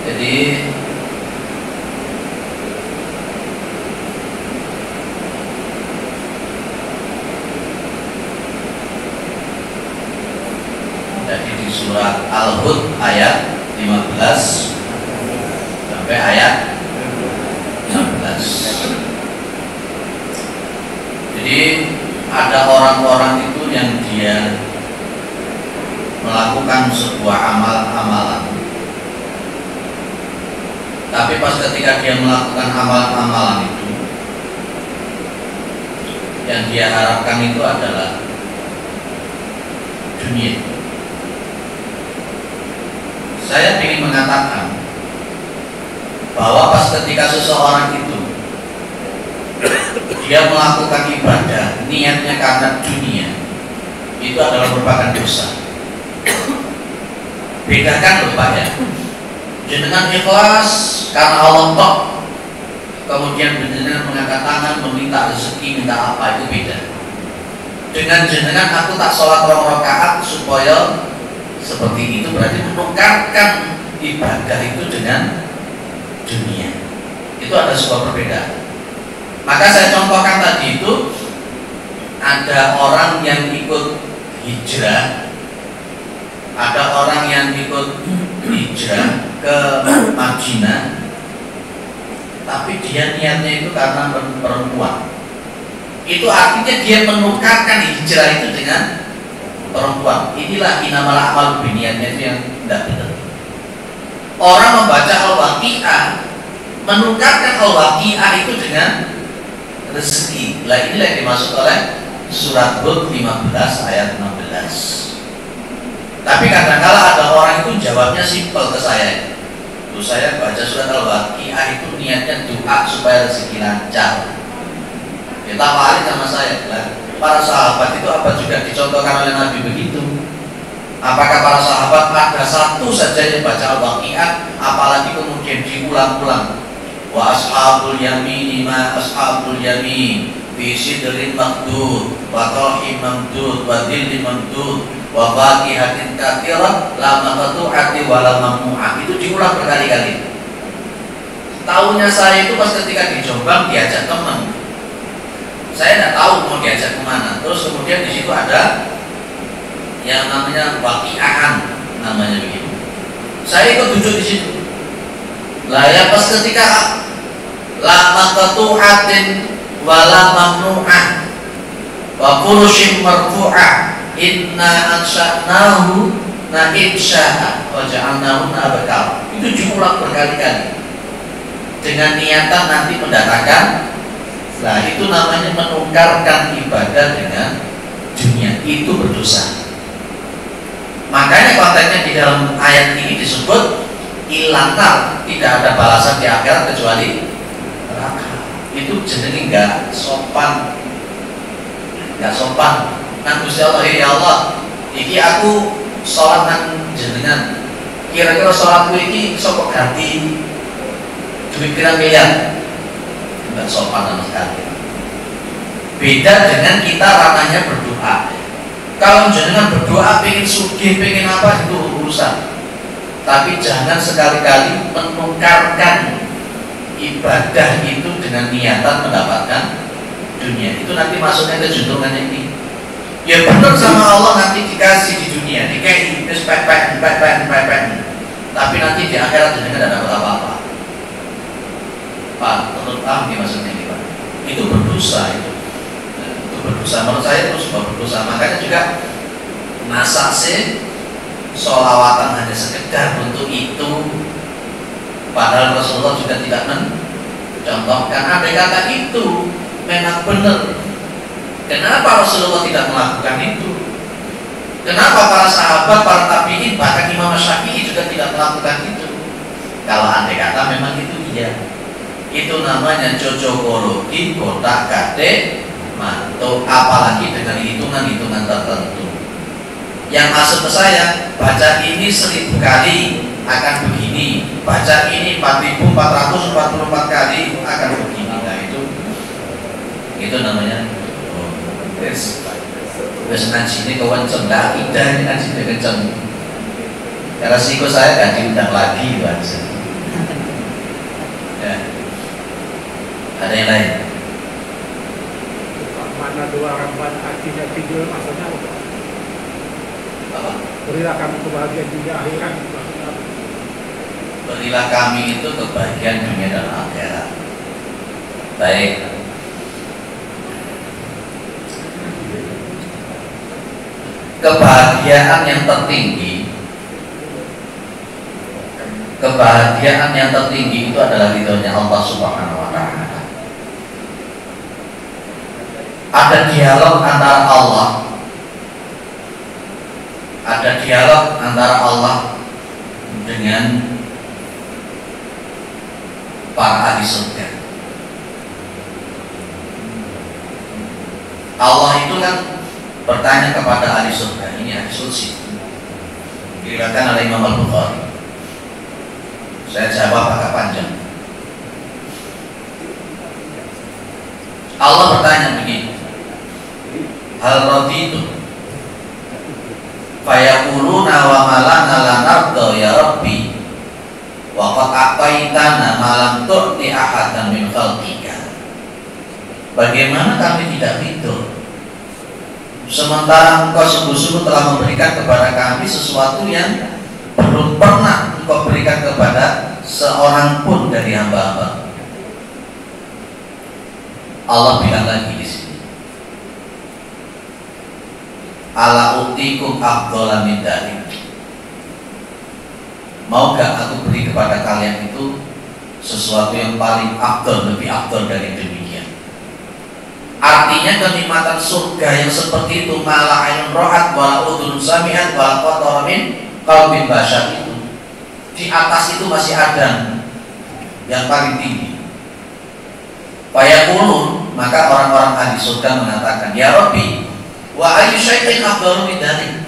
Jadi di surat Al-Hud ayat 15 sampai ayat 16. Jadi ada orang-orang itu yang dia melakukan sebuah amalan, tapi pas ketika dia melakukan amalan itu, yang dia harapkan itu adalah dunia. Saya ingin mengatakan bahwa pas ketika seseorang itu dia melakukan ibadah niatnya karena dunia, itu adalah merupakan dosa. Bedakan loh Pak ya, jenengan ikhlas karena Allah tok, kemudian jenengan mengangkat tangan meminta rezeki, minta apa, itu beda. Dengan jenengan aku tak sholat 2 rakaat supaya seperti itu, berarti menukarkan ibadah itu dengan dunia. Itu ada sebuah perbedaan. Maka saya contohkan tadi itu, ada orang yang ikut hijrah, ada orang yang ikut hijrah ke Madinah, tapi dia niatnya itu karena perempuan. Itu artinya dia menukarkan hijrah itu dengan perempuan. Inilah inamal amal biniatnya itu yang tidak benar. Orang membaca Al-Waqi'ah, menukarkan Al-Waqi'ah itu dengan rezeki. Lah inilah yang dimaksud oleh surat Hud 15 ayat 16. Tapi kadang-kala ada orang itu jawabnya simpel ke saya. Terus saya baca surat Al-Waqi'ah itu niatnya doa supaya rezeki lancar. Kita balik sama saya, para sahabat itu apa juga dicontohkan oleh Nabi begitu? Apakah para sahabat ada satu saja yang baca Al-Waqi'ah, apalagi kemudian diulang-ulang? Wa ashabul yamin ma ashabul yamin fi sidrin mamdud wa talhim mamdud wa dhillin mamdud wa faqihatin katsirah la maqtu'ati wa la mamnu'ah. Itu diulang berkali-kali. Tahunya saya itu pas ketika di Jombang diajak teman. Saya tidak tahu mau diajak kemana. Terus kemudian di situ ada yang namanya waqi'ahan, namanya begitu. Saya ikut duduk di situ. Lah ya pas ketika la maqtu'atin wa la mamnu'ah wa furushim marfu'ah inna ansha'nahu na insya'a wa ja'alnahu nabakal. Itu diulang berkali-kali dengan niatan nanti mendatangkan. Nah itu namanya menukarkan ibadah dengan dunia, itu berdosa. Makanya konteksnya di dalam ayat ini disebut ilantar, tidak ada balasan di akhirat kecuali neraka. Itu jenenge enggak sopan, enggak sopan. Nah Gusti Allah, ya Allah, iki aku sholat nang jenengan, kira-kira sholatku iki sapa ganti duit pirang miliar? Enggak sopan sama sekali. Beda dengan kita ranahnya berdoa. Kalau jenengan berdoa pengen sugih, pengen apa, itu urusan. Tapi jangan sekali-kali menukarkan ibadah itu dengan niatan mendapatkan dunia. Itu nanti masuknya ke juntrungannya ini. Ya benar sama Allah nanti dikasih di dunia, dikasih pek. Tapi nanti di akhirat jenengan tidak dapat apa-apa. Pak, menurut kami maksudnya ini Pak, itu berdosa itu berdosa. Menurut saya itu sebuah berdosa. Makanya juga masa sih sholawatan hanya sekedar untuk itu, padahal Rasulullah juga tidak mencontohkan. Andai kata itu memang benar, kenapa Rasulullah tidak melakukan itu? Kenapa para sahabat, para tabi'in, bahkan Imam Syafi'i juga tidak melakukan itu? Kalau andai kata memang itu iya, itu namanya cocokologi, kotak kate mantuk, apalagi dengan hitungan-hitungan tertentu. Yang masuk ke saya, baca ini 1000 kali akan begini, baca ini 4444 kali akan begini. Nah itu namanya wes ngaji ini kewenceng, lah tidak ini ngaji ini kenceng. Karena siko saya gak diundang lagi, Ada yang lain? Mana dua ramban artinya tidur maksudnya apa? Apa? Berilah kami kebahagiaan dunia akhirat maksudnya apa? Berilah kami itu kebahagiaan dunia dan akhirat. Baik. Kebahagiaan yang tertinggi, kebahagiaan yang tertinggi itu adalah ridhonya Allah Subhanahu wa Ta'ala. Ada dialog antara Allah, ada dialog antara Allah dengan para ahli surga. Allah itu kan bertanya kepada ahli surga, ini hadis qudsi diriwayatkan oleh Imam Al-Bukhari. Saya jawab agak panjang. Allah bertanya begini, hal raditu fayaquluna wa malana lanarda ya Rabbi wa qad aqaitana ma lam tu'ti ahadan min khalqika. Bagaimana kami tidak ridho sementara engkau sungguh-sungguh telah memberikan kepada kami sesuatu yang belum pernah engkau berikan kepada seorang pun dari hamba-hamba. Allah bilang lagi di sini, ala utikum afdhala min dzalik. Mau gak aku beri kepada kalian itu sesuatu yang paling afdal, lebih afdal dari demikian. Artinya kenikmatan surga yang seperti itu, mala ainun ra'at wa udhun sami'at wa qatara min qalbin bashar, itu di atas itu masih ada yang paling tinggi. Fayaqulun, maka orang-orang ahli surga mengatakan, ya Rabbi, wa ayyu syai'in afdalu min dzalik.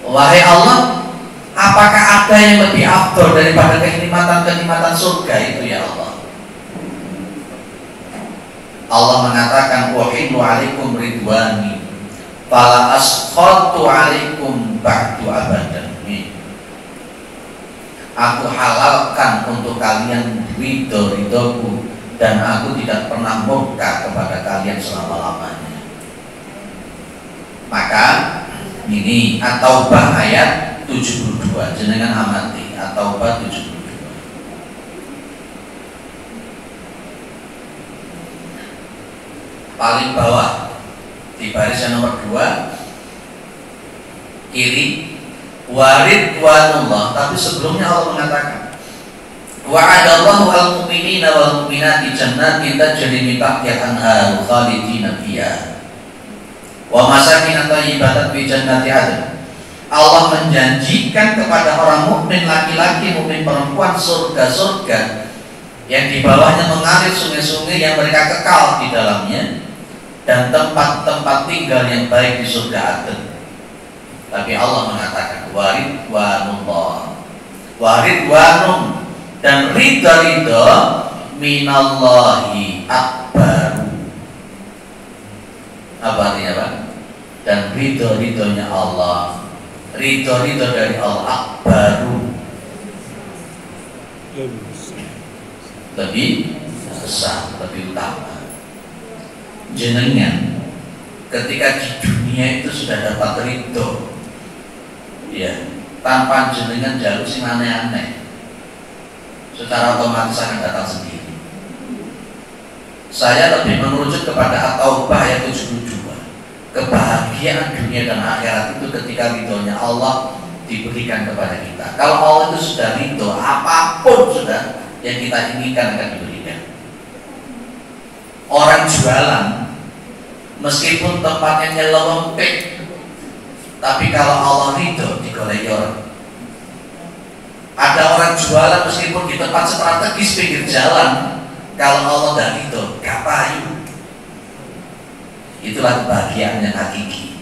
Wahai Allah, apakah ada yang lebih afdal daripada kenikmatan-kenikmatan surga itu ya Allah? Allah mengatakan, wahillu alaikum ridwani fala askhatu alaikum ba'du abadan. Aku halalkan untuk kalian ridho-ridhoku dan aku tidak pernah murka kepada kalian selama-lamanya. Maka ini At-Taubah ayat 72, jenengan amati At-Taubah 72. Paling bawah di baris yang nomor 2 kiri, waridwanullah. Tapi sebelumnya Allah mengatakan, wa'adallahu al-mu'minina wal mu'minati jannatin tajri min tahtiha al-anhar khalidina fiha wa masakin thayyibatan fi jannati adn. Allah menjanjikan kepada orang mukmin laki-laki, mukmin perempuan surga-surga yang di bawahnya mengalir sungai-sungai yang mereka kekal di dalamnya, dan tempat-tempat tinggal yang baik di surga Adn. Tapi Allah mengatakan waridwanullah, waridwanum, dan ridha-ridha minallahi akbar. Apa artinya Pak? Dan ridha-ridhonya Allah, ridha-ridha dari Allah akbaru, lebih besar, lebih utama. Jenengan ketika di dunia itu sudah dapat ridho, ya, tanpa jenengan jalur sing aneh-aneh, secara otomatis akan datang sendiri. Saya lebih merujuk kepada At-Taubah ayat 72. Kebahagiaan dunia dan akhirat itu ketika ridhonya Allah diberikan kepada kita. Kalau Allah itu sudah ridho, apapun sudah yang kita inginkan akan diberikan. Orang jualan, meskipun tempatnya nyelewengpik, tapi kalau Allah ridho digoleki orang. Ada orang jualan meskipun di tempat strategis pinggir jalan, kalau Allah tidak ridho, gak payu. Itulah kebahagiaan yang hakiki.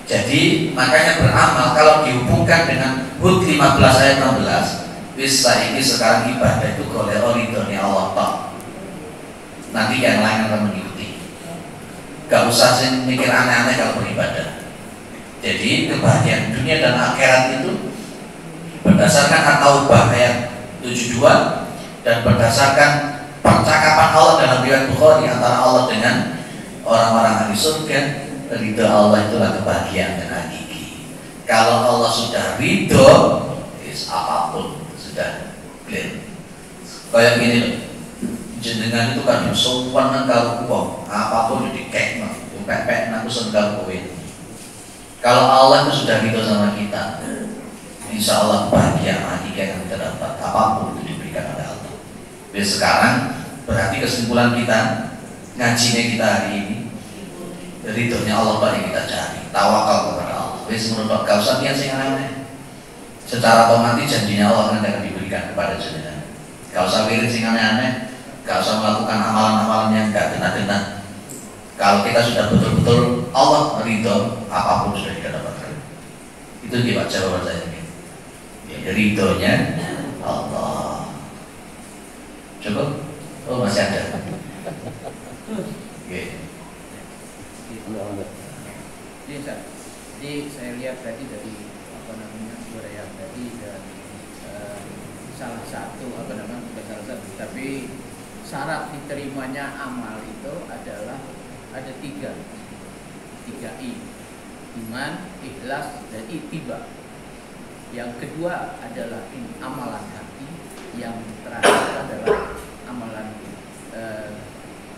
Jadi makanya beramal kalau dihubungkan dengan Hud 15 ayat 16, bisa ini sekarang ibadah itu golek ridhonya Allah Ta'ala. Nanti yang lain akan mengikuti. Gak usah sih mikir aneh-aneh kalau beribadah. Jadi kebahagiaan dunia dan akhirat itu berdasarkan At-Taubah ayat 72 dan berdasarkan percakapan Allah dalam riwayat Bukhari antara Allah dengan orang-orang ahli surga, ridho Allah itulah kebahagiaan dan hakiki. Kalau Allah sudah ridho, apapun sudah clear. Kayak gini loh, jenengan itu kan sopan kalau uang, apapun dikek, pepek, aku sengal kowe. Kalau Allah itu sudah ridho sama kita, insya Allah bahagia hakiki yang kita dapat, apapun itu diberikan oleh Allah. Jadi sekarang berarti kesimpulan kita ngajinya kita hari ini, ridhonya Allah yang kita cari, tawakal kepada Allah. Wis menurut gak usah niat sing aneh. Secara otomatis janjinya Allah akan diberikan kepada jenengan. Gak usah wirid sing aneh-aneh, gak usah melakukan amalan-amalan yang gak kena-kena. Kalau kita sudah betul-betul Allah ridho, apapun sudah kita dapatkan. Itu dia jawaban saya ini. Ya, ridhonya Allah. Cukup? Oh masih ada. Oke. Jadi saya lihat tadi dari apa namanya uraian tadi dan salah satu apa namanya bukan salah satu tapi syarat diterimanya amal itu adalah ada tiga I, iman, ikhlas, dan ittiba. Yang kedua adalah amalan hati, yang terakhir adalah amalan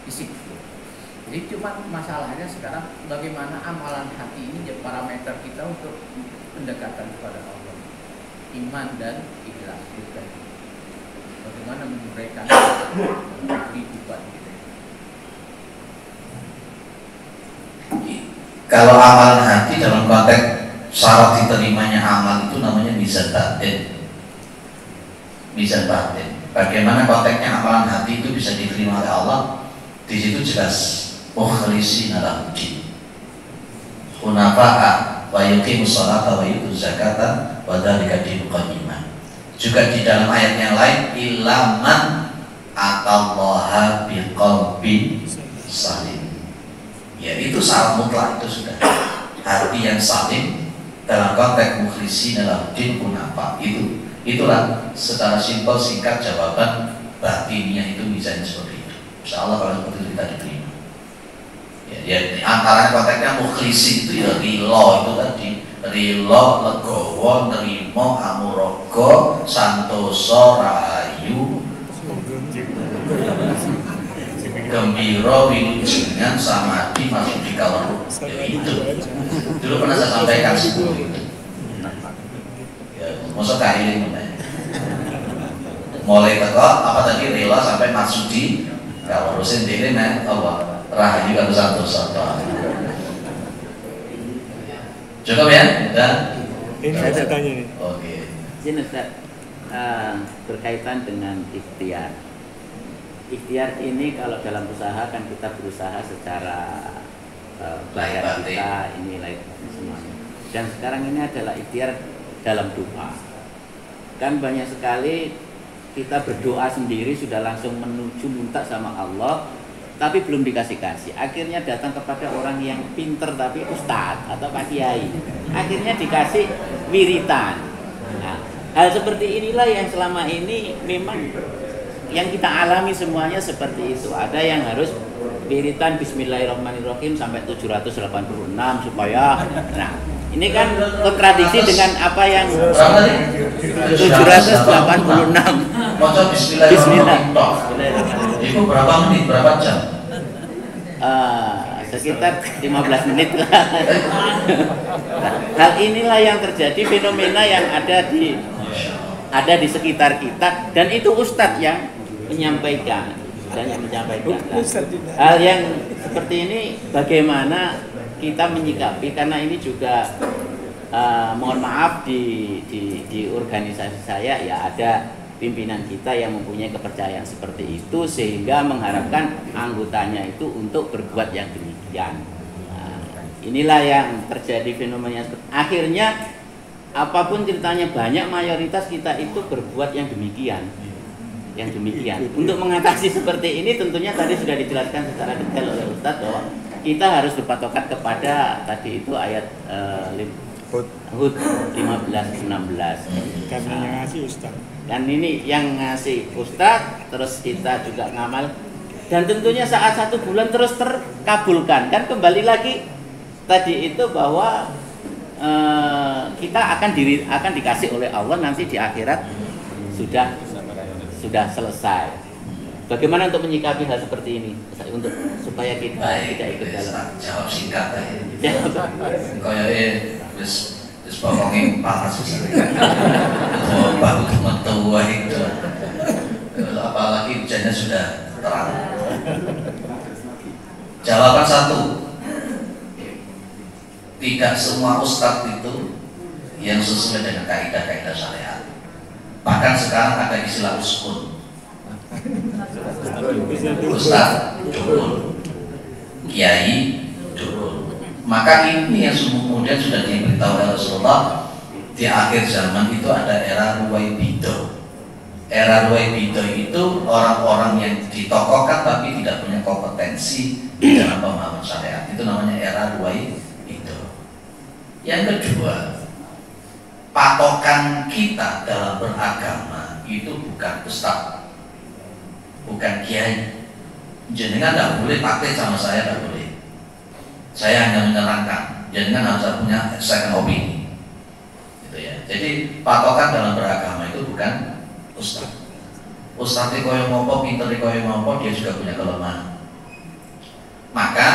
fisik. Jadi cuma masalahnya sekarang bagaimana amalan hati ini jadi parameter kita untuk pendekatan kepada Allah, iman dan ikhlas juga. Bagaimana menguraikan kehidupan kita. Kalau amalan hati dalam konteks syarat diterimanya amal itu namanya mizan batin. Mizan batin. Bagaimana konteksnya amalan hati itu bisa diterima oleh Allah? Di situ jelas. Mukhlishina lahu-d-din. Hunafa'a wa yuqimus sholata wa yutuz zakata wa dzalika dinul qayyimah. Juga di dalam ayat yang lain, ilaman atallaha biqalbin salim. Ya itu syarat mutlak itu sudah. Hati yang salim dalam konteks mukhlishina lahu-d-din hunafa. Itulah secara simpel singkat jawaban batinnya itu misalnya seperti itu. Insyaallah kalau seperti itu kita diterima. Ya, antara konteksnya mukhlisi itu ya rilo itu tadi, rilo, legowo, nerimo, amurogo, santoso, rahayu, gembiro, wilujungan, samadhi, masuk di kalor. Ya itu dulu pernah saya sampaikan sebelum itu. Ya, maksud kailin mulai teko apa tadi rilo sampai masuk di kalor. Sendiri nih apa? Rahayu atau santoso. Cukup ya? Dan ini saya tanya nih. Oke. Ini Ustaz, berkaitan dengan ikhtiar. Ikhtiar ini kalau dalam usaha kan kita berusaha secara badan kita ini lain semuanya. Dan sekarang ini adalah ikhtiar dalam doa. Kan banyak sekali kita berdoa sendiri sudah langsung menuju minta sama Allah, tapi belum dikasih-kasih. Akhirnya datang kepada orang yang pinter tapi ustadz atau pak kiai. Akhirnya dikasih wiritan. Nah, hal seperti inilah yang selama ini memang yang kita alami semuanya seperti itu. Ada yang harus wiritan Bismillahirrahmanirrahim sampai 786 supaya. Nah, ini kan kontradiksi dengan apa yang 786. Baca Bismillahirrahmanirrahim. Itu berapa menit, berapa jam? Sekitar 15 menit lah. Hal inilah yang terjadi, fenomena yang ada di sekitar kita, dan itu ustadz yang menyampaikan. Hal yang seperti ini bagaimana kita menyikapi, karena ini juga mohon maaf di organisasi saya ya ada pimpinan kita yang mempunyai kepercayaan seperti itu, sehingga mengharapkan anggotanya itu untuk berbuat yang demikian. Nah, inilah yang terjadi fenomena. Akhirnya apapun ceritanya, banyak mayoritas kita itu berbuat yang demikian. Untuk mengatasi seperti ini tentunya tadi sudah dijelaskan secara detail oleh Ustadz bahwa kita harus berpatokan kepada tadi itu ayat Hud 15-16. Kami yang ngasih Ustaz. Dan ini yang ngasih Ustadz, terus kita juga ngamal. Dan tentunya saat 1 bulan terus terkabulkan. Kan kembali lagi tadi itu bahwa kita akan dikasih oleh Allah nanti di akhirat sudah selesai. Bagaimana untuk menyikapi hal seperti ini untuk supaya kita tidak ikut dalam jawab singkat ya. Kayak wis pokoknya panas baru tua itu, apalagi hujannya sudah terang. Jawaban 1, tidak semua ustadz itu yang sesuai dengan kaidah-kaidah syariat. Bahkan sekarang ada istilah uskun. Ustadz dukun, kiai dukun. Maka ini yang kemudian sudah diberitahu oleh Rasulullah di akhir zaman itu ada era Ruwaibido. Era Ruwaibido itu orang-orang yang ditokohkan tapi tidak punya kompetensi di dalam pemahaman syariat. Itu namanya era Ruwaibido. Yang kedua, patokan kita dalam beragama itu bukan ustaz, bukan kiai. Jenengan tidak boleh pakai sama saya, tidak boleh. Saya hanya menerangkan. Jenengan harus punya second opinion. Gitu ya. Jadi patokan dalam beragama itu bukan ustaz. Ustaz itu koyo ngopo, pinter koyo ngopo, dia juga punya kelemahan. Maka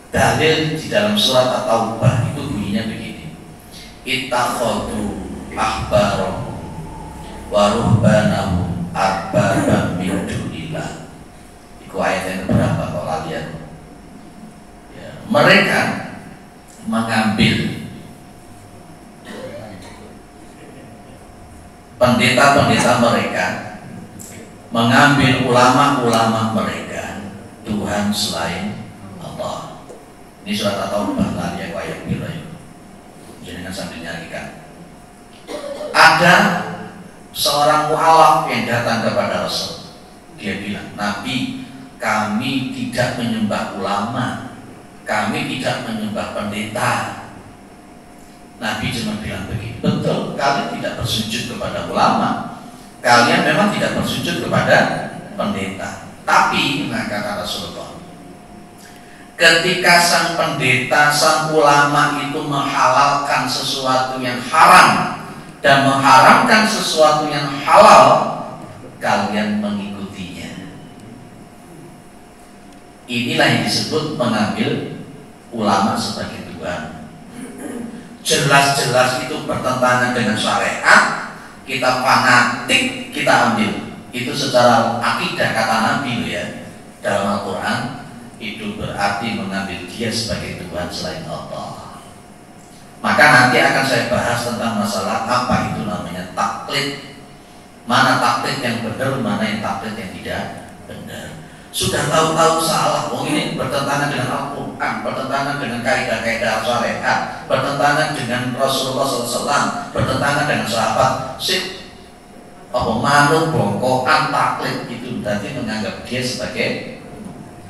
dalil di dalam surat At-Taubah itu bunyinya begini: ittakhadhu ahbarahum wa ruhbanahum arbaban min dunillah. Itu ayat yang berapa kalau kalian? Ya, mereka mengambil pendeta-pendeta mereka, mengambil ulama-ulama mereka Tuhan selain Allah. Ini surat At-Taubah ayat biru. Jangan sambil nyanyikan. Ada seorang mu'alaf yang datang kepada Rasul. Dia bilang, Nabi, kami tidak menyembah ulama, kami tidak menyembah pendeta. Nabi cuma bilang begini, betul, kalian tidak bersujud kepada ulama, kalian memang tidak bersujud kepada pendeta. Tapi, nah kata Rasulullah, ketika sang pendeta, sang ulama itu menghalalkan sesuatu yang haram dan mengharamkan sesuatu yang halal, kalian mengikutinya. Inilah yang disebut mengambil ulama sebagai Tuhan. Jelas-jelas itu bertentangan dengan syariat, kita fanatik, kita ambil. Itu secara akidah kata Nabi ya, dalam Al-Quran, itu berarti mengambil dia sebagai Tuhan selain Allah. Maka nanti akan saya bahas tentang masalah apa itu namanya taklid. Mana taklid yang benar, mana yang taklid yang tidak benar. Sudah tahu-tahu salah, ini bertentangan dengan Al-Quran, bertentangan dengan kaidah-kaidah syariat, bertentangan dengan Rasulullah SAW, bertentangan dengan sahabat. Manut, bongkokan, taklid itu berarti menganggap dia sebagai,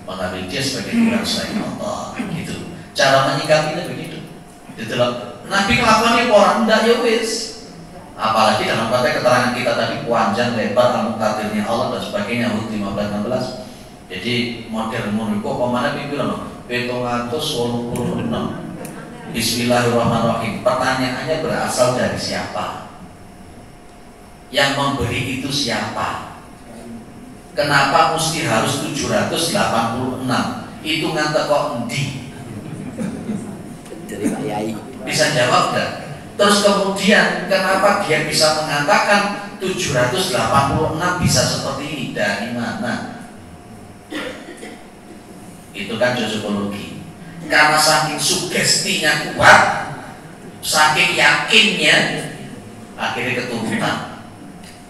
mengambil dia sebagai Tuhan selain Allah. Gitu. Cara menyikapinya begitu. Gitu loh. Nabi kelakuannya orang enggak ya wis. Apalagi dalam konteks keterangan kita tadi panjang lebar al-muqtadirnya Allah dan sebagainya, Hud 15-16. Jadi model menurutku pemana bilang 786. Bismillahirrahmanirrahim. Pertanyaannya berasal dari siapa? Yang memberi itu siapa? Kenapa mesti harus 786? Itu ngantek kok endi? Dari Pak Yai. Bisa jawab enggak? Terus kemudian kenapa dia bisa mengatakan 786 bisa seperti ini? Dari mana? Itu kan cocokologi. Karena saking sugestinya kuat, saking yakinnya, akhirnya keturunan.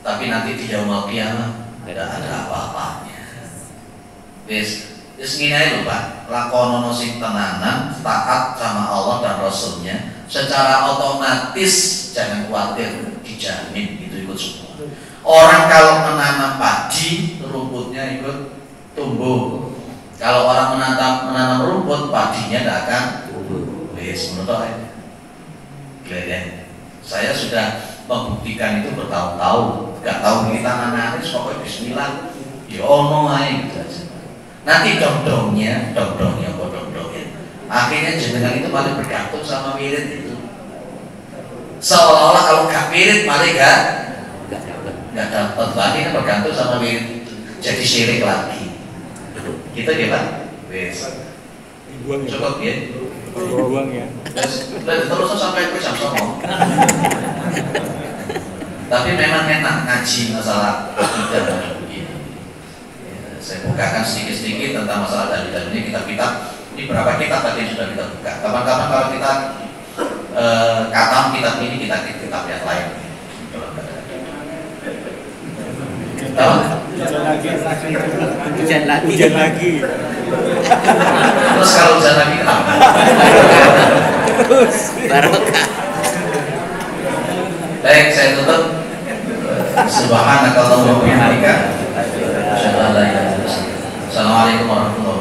Tapi nanti di yaumul qiyamah tidak ada apa-apanya. Wis ngene ae lho Pak, lakonono sing tenanan, taat sama Allah dan Rasulnya, secara otomatis jangan khawatir, dijamin itu ikut semua. Orang kalau menanam padi, rumputnya ikut tumbuh. Kalau orang menanam rumput, padinya tidak akan tumbuh. Wis menurut Gledek. Saya sudah membuktikan itu bertahun-tahun. Gak tahu kita nangis, pokoknya Bismillah. Ya ono ae gitu aja. Nanti dong-dongnya. Akhirnya jenengan itu malah bergantung sama wirid itu. Seolah-olah kalau gak wirid malah gak dapat. Akhirnya bergantung sama wirid itu. Jadi syirik lagi. Kita gimana? Wes. Cukup ya. Buang ya. Terus sampai jam 9. Tapi memang enak ngaji masalah akidah dan begini. Saya bukakan sedikit-sedikit tentang masalah dalil ini. Kitab-kitab ini berapa kitab tadi sudah kita buka. Kapan-kapan kalau kita katam kitab ini, kita kitab yang lain. Hujan lagi. Terus kalau hujan lagi kenapa? Terus barokah. Baik, saya tutup. Subhanakallahumma wa bihamdika. Assalamualaikum warahmatullahi wabarakatuh.